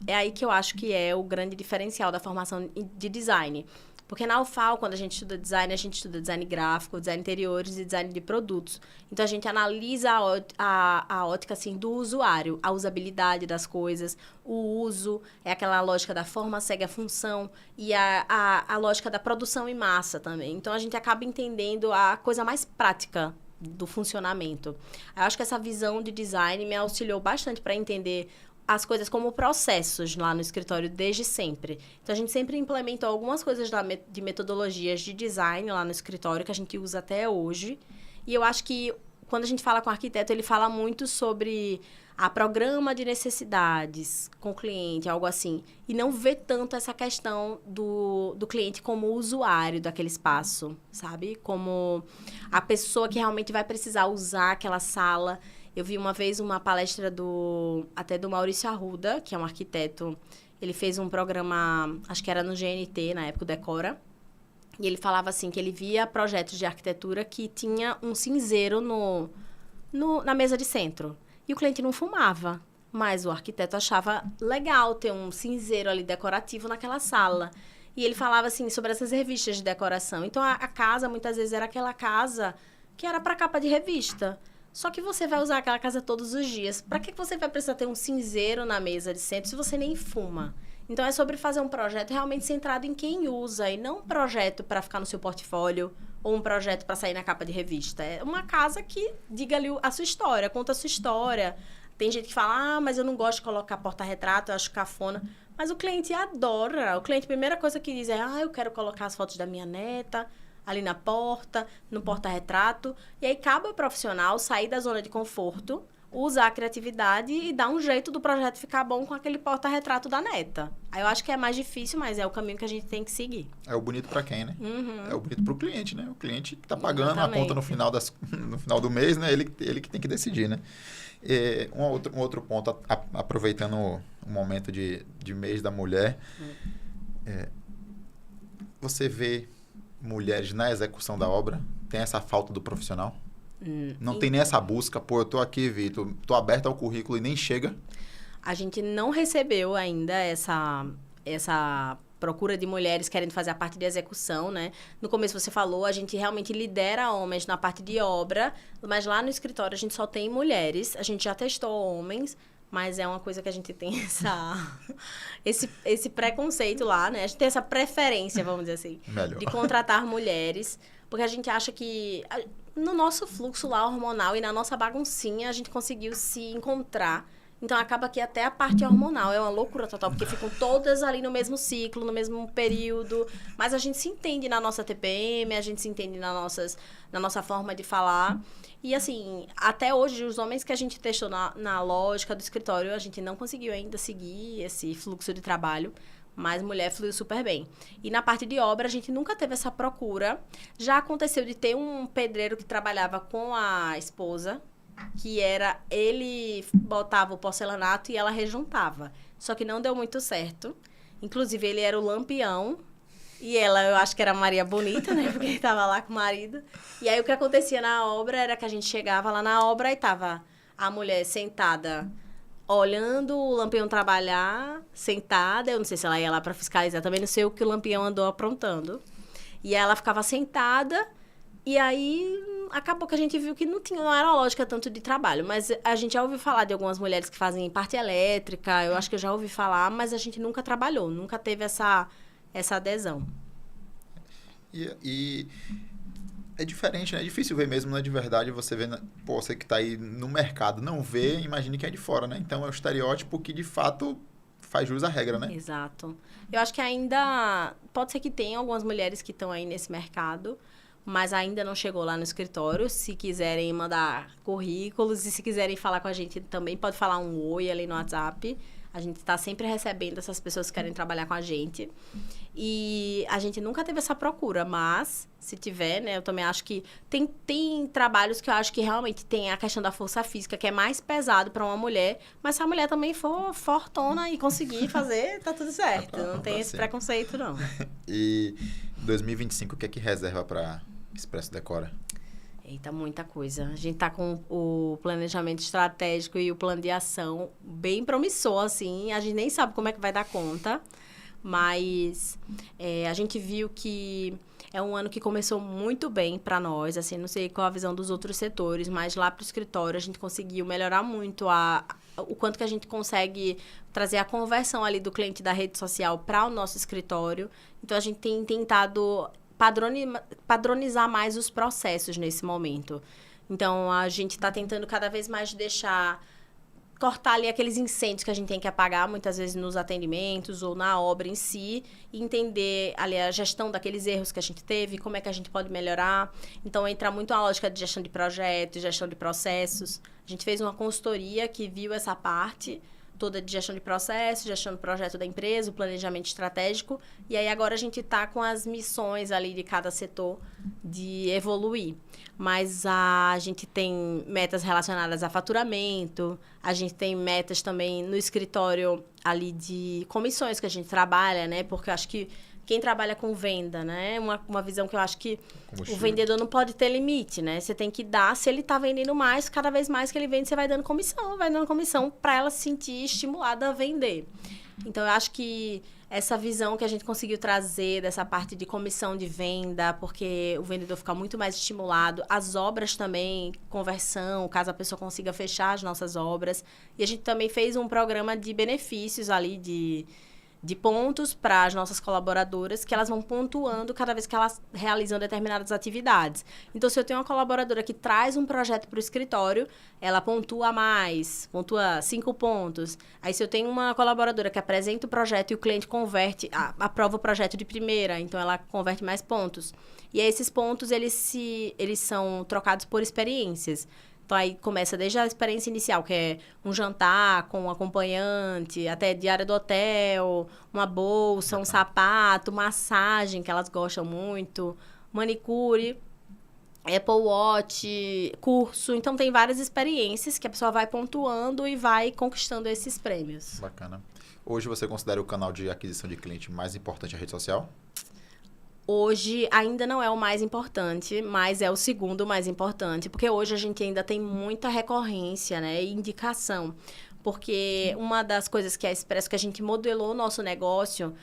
É aí que eu acho que é o grande diferencial da formação de design. Porque na UFAL, quando a gente estuda design gráfico, design de interiores e design de produtos. Então, a gente analisa a ótica, assim, do usuário, a usabilidade das coisas, o uso, é aquela lógica da forma segue a função, e a lógica da produção em massa também. Então, a gente acaba entendendo a coisa mais prática do funcionamento. Eu acho que essa visão de design me auxiliou bastante para entender as coisas como processos lá no escritório desde sempre. Então, a gente sempre implementou algumas coisas de metodologias de design lá no escritório que a gente usa até hoje. E eu acho que quando a gente fala com o arquiteto, ele fala muito sobre a programa de necessidades com o cliente, algo assim. E não vê tanto essa questão do cliente como usuário daquele espaço, sabe? Como a pessoa que realmente vai precisar usar aquela sala. Eu vi uma vez uma palestra até do Maurício Arruda, que é um arquiteto. Ele fez um programa, acho que era no GNT, na época, o Decora. E ele falava assim, que ele via projetos de arquitetura que tinha um cinzeiro na mesa de centro. E o cliente não fumava, mas o arquiteto achava legal ter um cinzeiro ali decorativo naquela sala. E ele falava assim sobre essas revistas de decoração. Então, a casa, muitas vezes, era aquela casa que era para capa de revista. Só que você vai usar aquela casa todos os dias. Para que você vai precisar ter um cinzeiro na mesa de centro se você nem fuma? Então, é sobre fazer um projeto realmente centrado em quem usa e não um projeto para ficar no seu portfólio ou um projeto para sair na capa de revista. É uma casa que diga ali a sua história, conta a sua história. Tem gente que fala, mas eu não gosto de colocar porta-retrato, eu acho cafona. Mas o cliente adora. O cliente, a primeira coisa que diz é, eu quero colocar as fotos da minha neta ali na porta, no porta-retrato. E aí, cabe ao profissional sair da zona de conforto, usar a criatividade e dar um jeito do projeto ficar bom com aquele porta-retrato da neta. Aí eu acho que é mais difícil, mas é o caminho que a gente tem que seguir. É o bonito para quem, né? Uhum. É o bonito para o cliente, né? O cliente que tá pagando Exatamente. a conta no final do mês, né? Ele que tem que decidir, né? Um outro ponto, aproveitando o momento de mês da mulher, você vê mulheres na execução da obra? Tem essa falta do profissional? Não tem nem essa busca, eu tô aqui, Vitor, tô aberta ao currículo e nem chega? A gente não recebeu ainda essa procura de mulheres querendo fazer a parte de execução, né? No começo você falou, a gente realmente lidera homens na parte de obra, mas lá no escritório a gente só tem mulheres. A gente já testou homens, mas é uma coisa que a gente tem esse preconceito lá, né? A gente tem essa preferência, vamos dizer assim, Melhor. de contratar mulheres, porque a gente acha que... no nosso fluxo lá hormonal e na nossa baguncinha, a gente conseguiu se encontrar. Então, acaba que até a parte hormonal é uma loucura total, porque ficam todas ali no mesmo ciclo, no mesmo período. Mas a gente se entende na nossa TPM, a gente se entende na nossa forma de falar. E, assim, até hoje, os homens que a gente testou na lógica do escritório, a gente não conseguiu ainda seguir esse fluxo de trabalho. Mas mulher fluiu super bem. E na parte de obra, a gente nunca teve essa procura. Já aconteceu de ter um pedreiro que trabalhava com a esposa, que era, ele botava o porcelanato e ela rejuntava. Só que não deu muito certo. Inclusive, ele era o lampião. E ela, eu acho que era a Maria Bonita, né? Porque ele tava lá com o marido. E aí, o que acontecia na obra era que a gente chegava lá na obra e tava a mulher sentada, olhando o lampião trabalhar, sentada. Eu não sei se ela ia lá para fiscalizar. Também não sei o que o lampião andou aprontando. E ela ficava sentada. E aí, acabou que a gente viu que não era lógica tanto de trabalho. Mas a gente já ouviu falar de algumas mulheres que fazem parte elétrica. Eu acho que eu já ouvi falar, mas a gente nunca trabalhou. Nunca teve essa adesão. E é diferente, né? É difícil ver mesmo, não é de verdade. Você vê, pô, você que tá aí no mercado, não vê, imagine que é de fora, né? Então, é o estereótipo que, de fato, faz jus à regra, né? Exato. Eu acho que ainda... Pode ser que tenha algumas mulheres que estão aí nesse mercado, mas ainda não chegou lá no escritório. Se quiserem mandar currículos e se quiserem falar com a gente também, pode falar um oi ali no WhatsApp. A gente está sempre recebendo essas pessoas que querem trabalhar com a gente. E a gente nunca teve essa procura, mas se tiver, né, eu também acho que tem trabalhos que eu acho que realmente tem a questão da força física, que é mais pesado para uma mulher, mas se a mulher também for fortona e conseguir fazer, tá tudo certo. Não tem esse preconceito, não. E 2025, o que é que reserva para Expresso Decora? Eita, muita coisa. A gente tá com o planejamento estratégico e o plano de ação bem promissor, assim. A gente nem sabe como é que vai dar conta, mas a gente viu que é um ano que começou muito bem para nós, assim, não sei qual a visão dos outros setores, mas lá pro escritório a gente conseguiu melhorar muito o quanto que a gente consegue trazer a conversão ali do cliente da rede social para o nosso escritório. Então, a gente tem tentado padronizar mais os processos nesse momento. Então, a gente está tentando cada vez mais cortar ali aqueles incêndios que a gente tem que apagar, muitas vezes nos atendimentos ou na obra em si, e entender ali a gestão daqueles erros que a gente teve, como é que a gente pode melhorar. Então, entra muito a lógica de gestão de projetos, gestão de processos. A gente fez uma consultoria que viu essa parte toda de gestão de processo, gestão do projeto da empresa, o planejamento estratégico. E aí, agora a gente está com as missões ali de cada setor de evoluir. Mas a gente tem metas relacionadas a faturamento, a gente tem metas também no escritório ali de comissões que a gente trabalha, né? Porque eu acho que quem trabalha com venda, né? Uma visão que eu acho que o vendedor não pode ter limite, né? Você tem que dar, se ele está vendendo mais, cada vez mais que ele vende, você vai dando comissão para ela se sentir estimulada a vender. Então, eu acho que essa visão que a gente conseguiu trazer dessa parte de comissão de venda, porque o vendedor fica muito mais estimulado. As obras também, conversão, caso a pessoa consiga fechar as nossas obras. E a gente também fez um programa de benefícios ali, de pontos para as nossas colaboradoras, que elas vão pontuando cada vez que elas realizam determinadas atividades. Então, se eu tenho uma colaboradora que traz um projeto para o escritório, ela pontua mais, pontua 5 pontos. Aí, se eu tenho uma colaboradora que apresenta o projeto e o cliente aprova o projeto de primeira, então ela converte mais pontos. E aí, esses pontos, eles são trocados por experiências. Então, aí começa desde a experiência inicial, que é um jantar com um acompanhante, até diária do hotel, uma bolsa, um sapato, massagem, que elas gostam muito, manicure, Apple Watch, curso. Então, tem várias experiências que a pessoa vai pontuando e vai conquistando esses prêmios. Bacana. Hoje, você considera o canal de aquisição de cliente mais importante a rede social? Hoje ainda não é o mais importante, mas é o segundo mais importante, porque hoje a gente ainda tem muita recorrência, né, e indicação. Porque uma das coisas que a Expresso, que a gente modelou o nosso negócio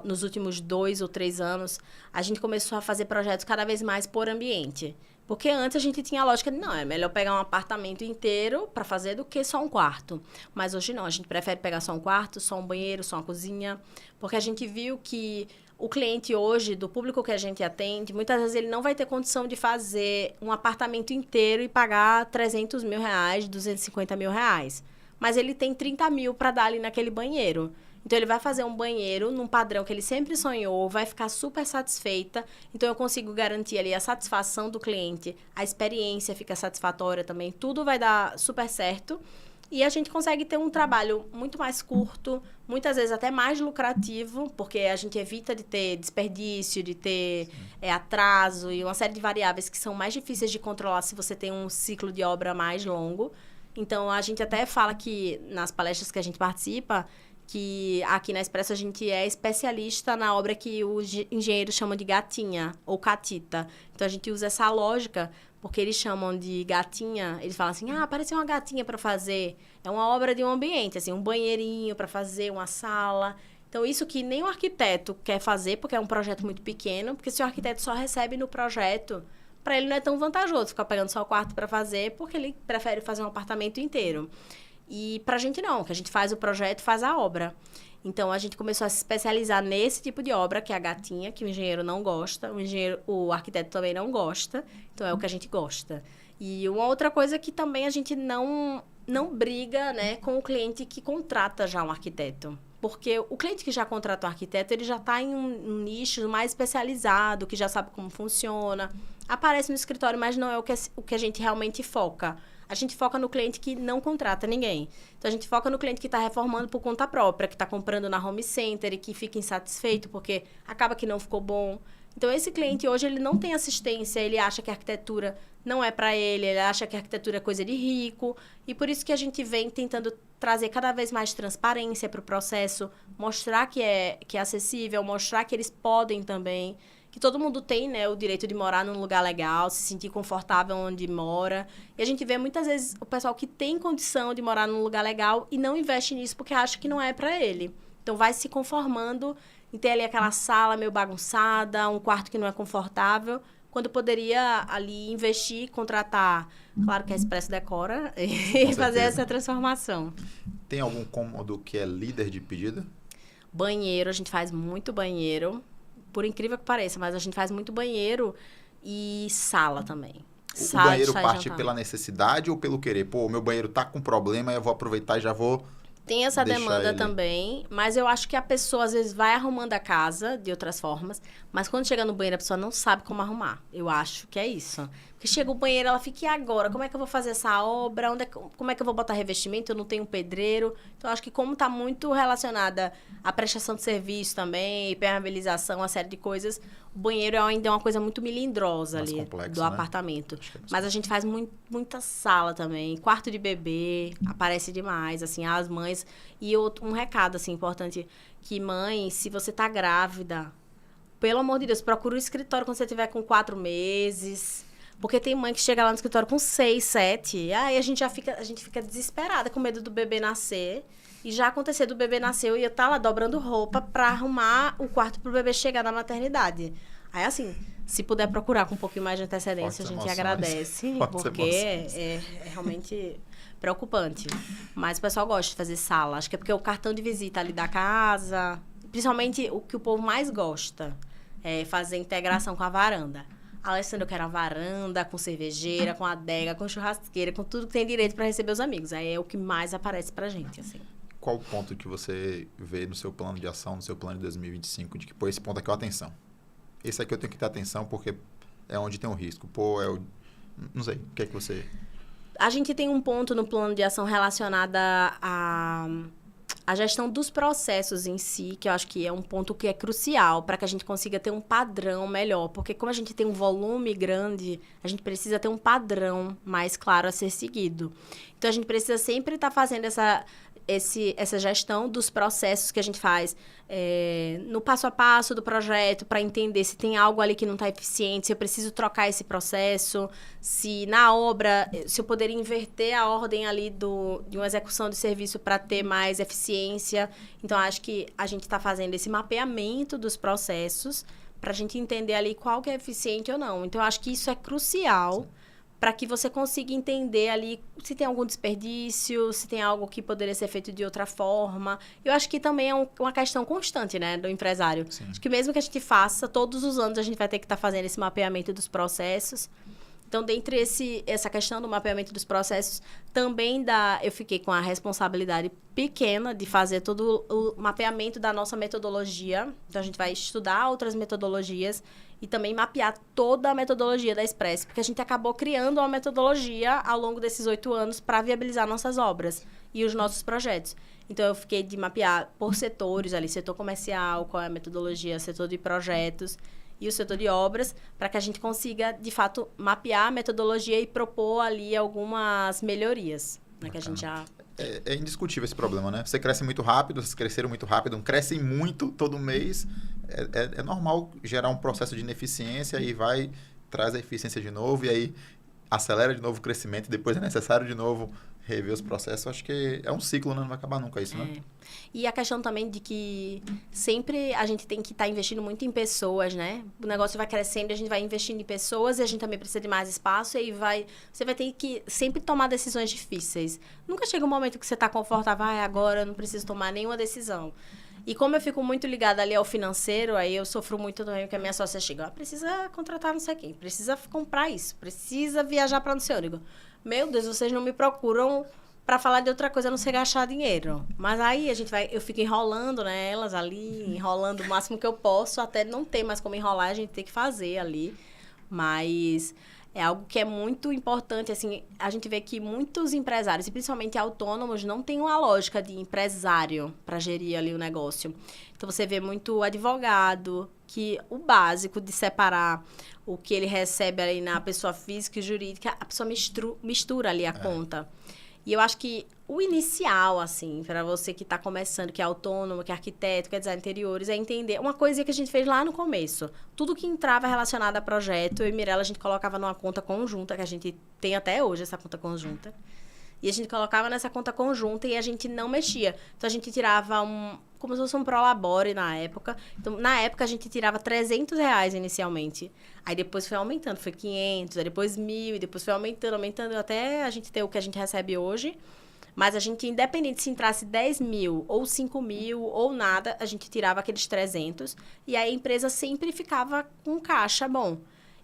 nos últimos 2 ou 3 anos, a gente começou a fazer projetos cada vez mais por ambiente. Porque antes a gente tinha a lógica de, não, é melhor pegar um apartamento inteiro para fazer do que só um quarto. Mas hoje não, a gente prefere pegar só um quarto, só um banheiro, só uma cozinha, porque a gente viu que o cliente hoje, do público que a gente atende, muitas vezes ele não vai ter condição de fazer um apartamento inteiro e pagar 300 mil reais, 250 mil reais. Mas ele tem 30 mil para dar ali naquele banheiro. Então, ele vai fazer um banheiro num padrão que ele sempre sonhou, vai ficar super satisfeita. Então, eu consigo garantir ali a satisfação do cliente, a experiência fica satisfatória também, tudo vai dar super certo. E a gente consegue ter um trabalho muito mais curto, muitas vezes até mais lucrativo, porque a gente evita de ter desperdício, de ter atraso e uma série de variáveis que são mais difíceis de controlar se você tem um ciclo de obra mais longo. Então, a gente até fala que nas palestras que a gente participa, que aqui na Expresso a gente é especialista na obra que os engenheiros chamam de gatinha ou catita. Então, a gente usa essa lógica, porque eles chamam de gatinha, eles falam assim, apareceu uma gatinha para fazer. É uma obra de um ambiente, assim, um banheirinho para fazer, uma sala. Então, isso que nem o arquiteto quer fazer, porque é um projeto muito pequeno, porque se o arquiteto só recebe no projeto, para ele não é tão vantajoso ficar pegando só o quarto para fazer, porque ele prefere fazer um apartamento inteiro. E pra gente não, que a gente faz o projeto, faz a obra. Então, a gente começou a se especializar nesse tipo de obra, que é a gatinha, que o engenheiro não gosta, o arquiteto também não gosta, então é o que a gente gosta. E uma outra coisa que também a gente não briga, né, com o cliente que contrata já um arquiteto. Porque o cliente que já contrata um arquiteto, ele já está em um nicho mais especializado, que já sabe como funciona, aparece no escritório, mas não é o que a gente realmente foca. A gente foca no cliente que não contrata ninguém. Então, a gente foca no cliente que está reformando por conta própria, que está comprando na home center e que fica insatisfeito porque acaba que não ficou bom. Então, esse cliente hoje, ele não tem assistência, ele acha que a arquitetura não é para ele acha que a arquitetura é coisa de rico. E por isso que a gente vem tentando trazer cada vez mais transparência para o processo, mostrar que é acessível, mostrar que eles podem também, que todo mundo tem, né, o direito de morar num lugar legal, se sentir confortável onde mora. E a gente vê muitas vezes o pessoal que tem condição de morar num lugar legal e não investe nisso porque acha que não é para ele. Então, vai se conformando em ter ali aquela sala meio bagunçada, um quarto que não é confortável, quando poderia ali investir, contratar, claro que a Expresso decora, e fazer essa transformação. Tem algum cômodo que é líder de pedido? Banheiro, a gente faz muito banheiro. Por incrível que pareça, mas a gente faz muito banheiro e sala também. O banheiro parte pela necessidade ou pelo querer? Pô, o meu banheiro tá com problema, eu vou aproveitar e já vou... Tem essa demanda também, mas eu acho que a pessoa às vezes vai arrumando a casa de outras formas, mas quando chega no banheiro a pessoa não sabe como arrumar. Eu acho que é isso. Porque chega o banheiro, ela fica, e agora? Como é que eu vou fazer essa obra? Como é que eu vou botar revestimento? Eu não tenho pedreiro. Então, eu acho que como está muito relacionada à prestação de serviço também, impermeabilização, uma série de coisas, o banheiro ainda é uma coisa muito melindrosa mais ali complexo, do apartamento. Mas a gente faz muita sala também. Quarto de bebê, aparece demais, assim, as mães. E um recado, assim, importante, que mãe, se você tá grávida, pelo amor de Deus, procura o escritório quando você tiver com 4 meses... Porque tem mãe que chega lá no escritório com 6, 7. Aí a gente fica desesperada com medo do bebê nascer. E já aconteceu do bebê nascer, eu ia estar lá dobrando roupa para arrumar o quarto pro bebê chegar na maternidade. Aí, assim, se puder procurar com um pouquinho mais de antecedência, a gente agradece. Porque é realmente preocupante. Mas o pessoal gosta de fazer sala. Acho que é porque o cartão de visita ali da casa... Principalmente o que o povo mais gosta é fazer integração com a varanda. Alessandra, eu quero a varanda, com cervejeira, com adega, com churrasqueira, com tudo que tem direito para receber os amigos. Aí é o que mais aparece pra gente, assim. Qual o ponto que você vê no seu plano de ação, no seu plano de 2025, de que, pô, esse ponto aqui é atenção? Esse aqui eu tenho que ter atenção porque é onde tem um risco. Pô, não sei, o que é que você... A gente tem um ponto no plano de ação relacionado a gestão dos processos em si, que eu acho que é um ponto que é crucial para que a gente consiga ter um padrão melhor. Porque como a gente tem um volume grande, a gente precisa ter um padrão mais claro a ser seguido. Então, a gente precisa sempre estar fazendo essa gestão dos processos que a gente faz no passo a passo do projeto, para entender se tem algo ali que não está eficiente, se eu preciso trocar esse processo, se na obra, se eu poderia inverter a ordem ali de uma execução de serviço para ter mais eficiência. Então, acho que a gente está fazendo esse mapeamento dos processos para a gente entender ali qual que é eficiente ou não. Então, acho que isso é crucial para que você consiga entender ali se tem algum desperdício, se tem algo que poderia ser feito de outra forma. Eu acho que também é uma questão constante, né, do empresário. Sim. Acho que mesmo que a gente faça, todos os anos a gente vai ter que estar fazendo esse mapeamento dos processos. Então, dentre essa questão do mapeamento dos processos, também eu fiquei com a responsabilidade pequena de fazer todo o mapeamento da nossa metodologia. Então, a gente vai estudar outras metodologias e também mapear toda a metodologia da Express, porque a gente acabou criando uma metodologia ao longo desses 8 anos para viabilizar nossas obras e os nossos projetos. Então, eu fiquei de mapear por setores ali, setor comercial, qual é a metodologia, setor de projetos e o setor de obras, para que a gente consiga, de fato, mapear a metodologia e propor ali algumas melhorias, né, que a gente já... É indiscutível esse problema, né? Você cresce muito rápido, vocês cresceram muito rápido, crescem muito todo mês. É normal gerar um processo de ineficiência e traz a eficiência de novo e aí acelera de novo o crescimento e depois é necessário de novo rever os processos. Acho que é um ciclo, né? Não vai acabar nunca isso, né? E a questão também de que sempre a gente tem que estar investindo muito em pessoas, né? O negócio vai crescendo, a gente vai investindo em pessoas e a gente também precisa de mais espaço e aí você vai ter que sempre tomar decisões difíceis. Nunca chega um momento que você está confortável, agora eu não preciso tomar nenhuma decisão. E como eu fico muito ligada ali ao financeiro, aí eu sofro muito também, porque a minha sócia chega, precisa contratar não sei quem, precisa comprar isso, precisa viajar para não sei onde. Meu Deus, vocês não me procuram para falar de outra coisa, a não ser gastar dinheiro. Mas aí eu fico enrolando nelas ali, enrolando o máximo que eu posso, até não ter mais como enrolar, a gente tem que fazer ali. Mas é algo que é muito importante, assim, a gente vê que muitos empresários, e principalmente autônomos, não têm uma lógica de empresário para gerir ali o negócio. Então, você vê muito advogado, que o básico de separar o que ele recebe ali na pessoa física e jurídica, a pessoa mistura ali a conta. E eu acho que o inicial, assim, para você que está começando, que é autônomo, que é arquiteto, que é design de interiores, é entender uma coisa que a gente fez lá no começo. Tudo que entrava relacionado a projeto, eu e Mirella, a gente colocava numa conta conjunta, que a gente tem até hoje essa conta conjunta. E a gente colocava nessa conta conjunta e a gente não mexia. Então, a gente tirava como se fosse um prolabore na época. Então, na época, a gente tirava R$300 inicialmente. Aí, depois foi aumentando. Foi 500, aí depois 1.000, e depois foi aumentando, até a gente ter o que a gente recebe hoje. Mas a gente, independente se entrasse 10.000, ou 5.000, ou nada, a gente tirava aqueles 300. E aí, a empresa sempre ficava com caixa bom.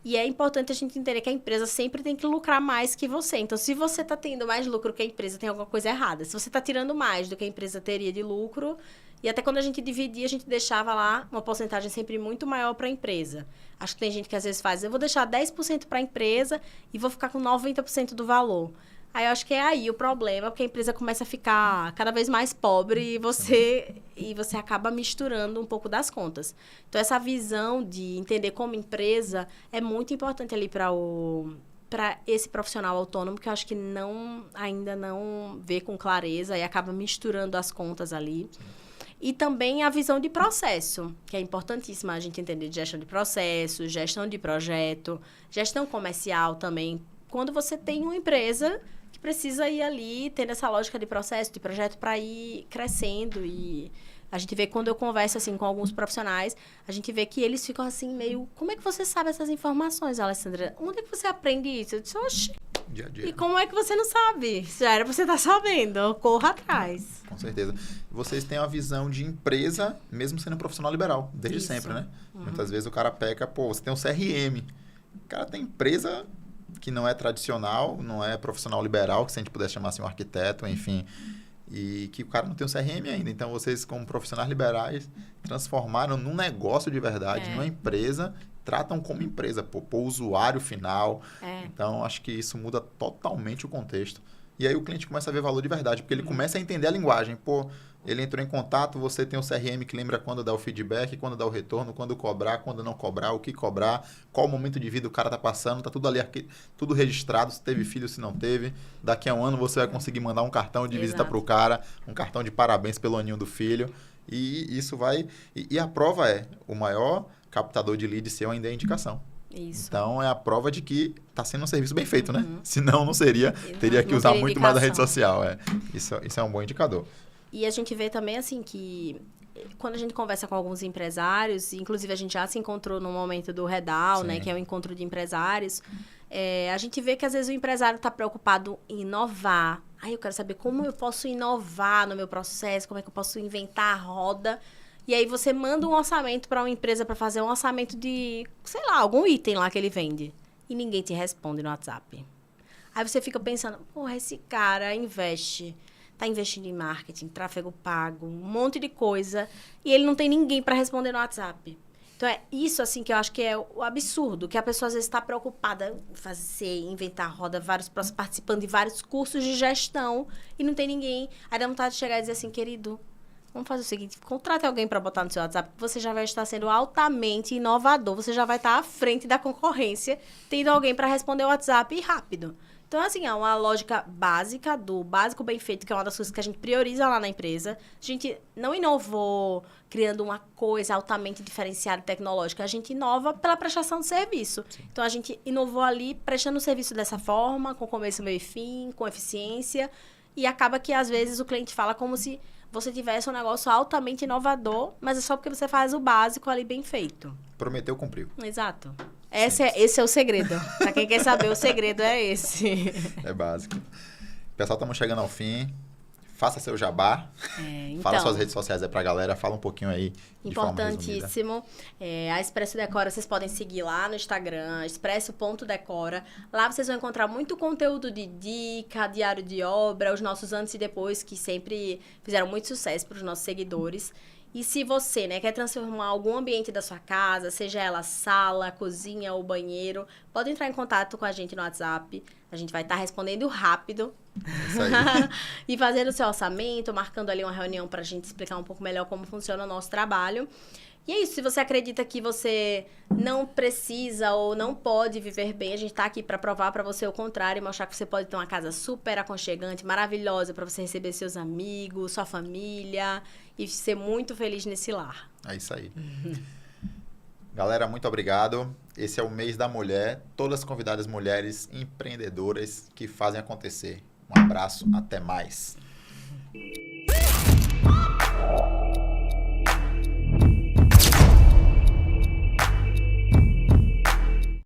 E é importante a gente entender que a empresa sempre tem que lucrar mais que você. Então, se você está tendo mais lucro que a empresa, tem alguma coisa errada. Se você está tirando mais do que a empresa teria de lucro, e até quando a gente dividia, a gente deixava lá uma porcentagem sempre muito maior para a empresa. Acho que tem gente que às vezes faz, eu vou deixar 10% para a empresa e vou ficar com 90% do valor. Aí eu acho que é aí o problema, porque a empresa começa a ficar cada vez mais pobre e você acaba misturando um pouco das contas. Então, essa visão de entender como empresa é muito importante ali para esse profissional autônomo, que eu acho que ainda não vê com clareza e acaba misturando as contas ali. Sim. E também a visão de processo, que é importantíssima a gente entender de gestão de processo, gestão de projeto, gestão comercial também. Quando você tem uma empresa que precisa ir ali, tendo essa lógica de processo, de projeto, para ir crescendo. E a gente vê, quando eu converso assim com alguns profissionais, a gente vê que eles ficam assim meio... Como é que você sabe essas informações, Alessandra? Onde é que você aprende isso? Eu disse, oxe, dia a dia. E como é que você não sabe? Já era pra você estar sabendo, corra atrás. Com certeza. Vocês têm uma visão de empresa, mesmo sendo profissional liberal, desde Isso. sempre, né? Muitas vezes o cara peca, você tem um CRM. O cara tem empresa que não é tradicional, não é profissional liberal, que se a gente pudesse chamar assim um arquiteto, enfim, e que o cara não tem um CRM ainda. Então, vocês, como profissionais liberais, transformaram num negócio de verdade, numa empresa, tratam como empresa, o usuário final. Então, acho que isso muda totalmente o contexto. E aí o cliente começa a ver valor de verdade, porque ele começa a entender a linguagem. Ele entrou em contato, você tem um CRM que lembra quando dá o feedback, quando dá o retorno, quando cobrar, quando não cobrar, o que cobrar, qual momento de vida o cara está passando, está tudo ali, tudo registrado, se teve filho, se não teve. Daqui a um ano você vai conseguir mandar um cartão de visita para o cara, um cartão de parabéns pelo aninho do filho. E isso vai... E a prova o maior captador de lead seu ainda é a indicação. Isso. Então, é a prova de que está sendo um serviço bem feito, né? Senão, não seria. Teria que usar muito mais a rede social. Isso é um bom indicador. E a gente vê também, assim, que quando a gente conversa com alguns empresários, inclusive a gente já se encontrou no momento do Redal, né? Que é o encontro de empresários. a gente vê que às vezes o empresário está preocupado em inovar. Aí eu quero saber como eu posso inovar no meu processo, como é que eu posso inventar a roda. E aí você manda um orçamento para uma empresa para fazer um orçamento de, sei lá, algum item lá que ele vende. E ninguém te responde no WhatsApp. Aí você fica pensando, porra, esse cara investe, tá investindo em marketing, tráfego pago, um monte de coisa, e ele não tem ninguém para responder no WhatsApp. Então, é isso, assim, que eu acho que é o absurdo, que a pessoa, às vezes, está preocupada em fazer, inventar roda, participando de vários cursos de gestão, e não tem ninguém. Aí dá vontade de chegar e dizer assim, querido, vamos fazer o seguinte, contrate alguém para botar no seu WhatsApp, que você já vai estar sendo altamente inovador, você já vai estar à frente da concorrência, tendo alguém para responder o WhatsApp e rápido. Então, assim, é uma lógica básica do básico bem feito, que é uma das coisas que a gente prioriza lá na empresa. A gente não inovou criando uma coisa altamente diferenciada e tecnológica. A gente inova pela prestação de serviço. Sim. Então, a gente inovou ali prestando o serviço dessa forma, com começo, meio e fim, com eficiência. E acaba que, às vezes, o cliente fala como se você tivesse um negócio altamente inovador, mas é só porque você faz o básico ali bem feito. Prometeu, cumpriu. Exato. Esse é o segredo. Pra quem quer saber, o segredo é esse. É básico. Pessoal, estamos chegando ao fim. Faça seu jabá. Então, fala suas redes sociais aí pra galera. Fala um pouquinho aí de forma resumida. Importantíssimo. A Expresso Decora, vocês podem seguir lá no Instagram, expresso.decora. Lá vocês vão encontrar muito conteúdo de dica, diário de obra, os nossos antes e depois, que sempre fizeram muito sucesso para os nossos seguidores. E se você, né, quer transformar algum ambiente da sua casa, seja ela sala, cozinha ou banheiro, pode entrar em contato com a gente no WhatsApp. A gente vai estar respondendo rápido. Isso aí. E fazendo o seu orçamento, marcando ali uma reunião para a gente explicar um pouco melhor como funciona o nosso trabalho. E é isso, se você acredita que você não precisa ou não pode viver bem, a gente tá aqui para provar para você o contrário e mostrar que você pode ter uma casa super aconchegante, maravilhosa para você receber seus amigos, sua família e ser muito feliz nesse lar. É isso aí. Galera, muito obrigado. Esse é o mês da mulher. Todas convidadas mulheres empreendedoras que fazem acontecer. Um abraço, até mais.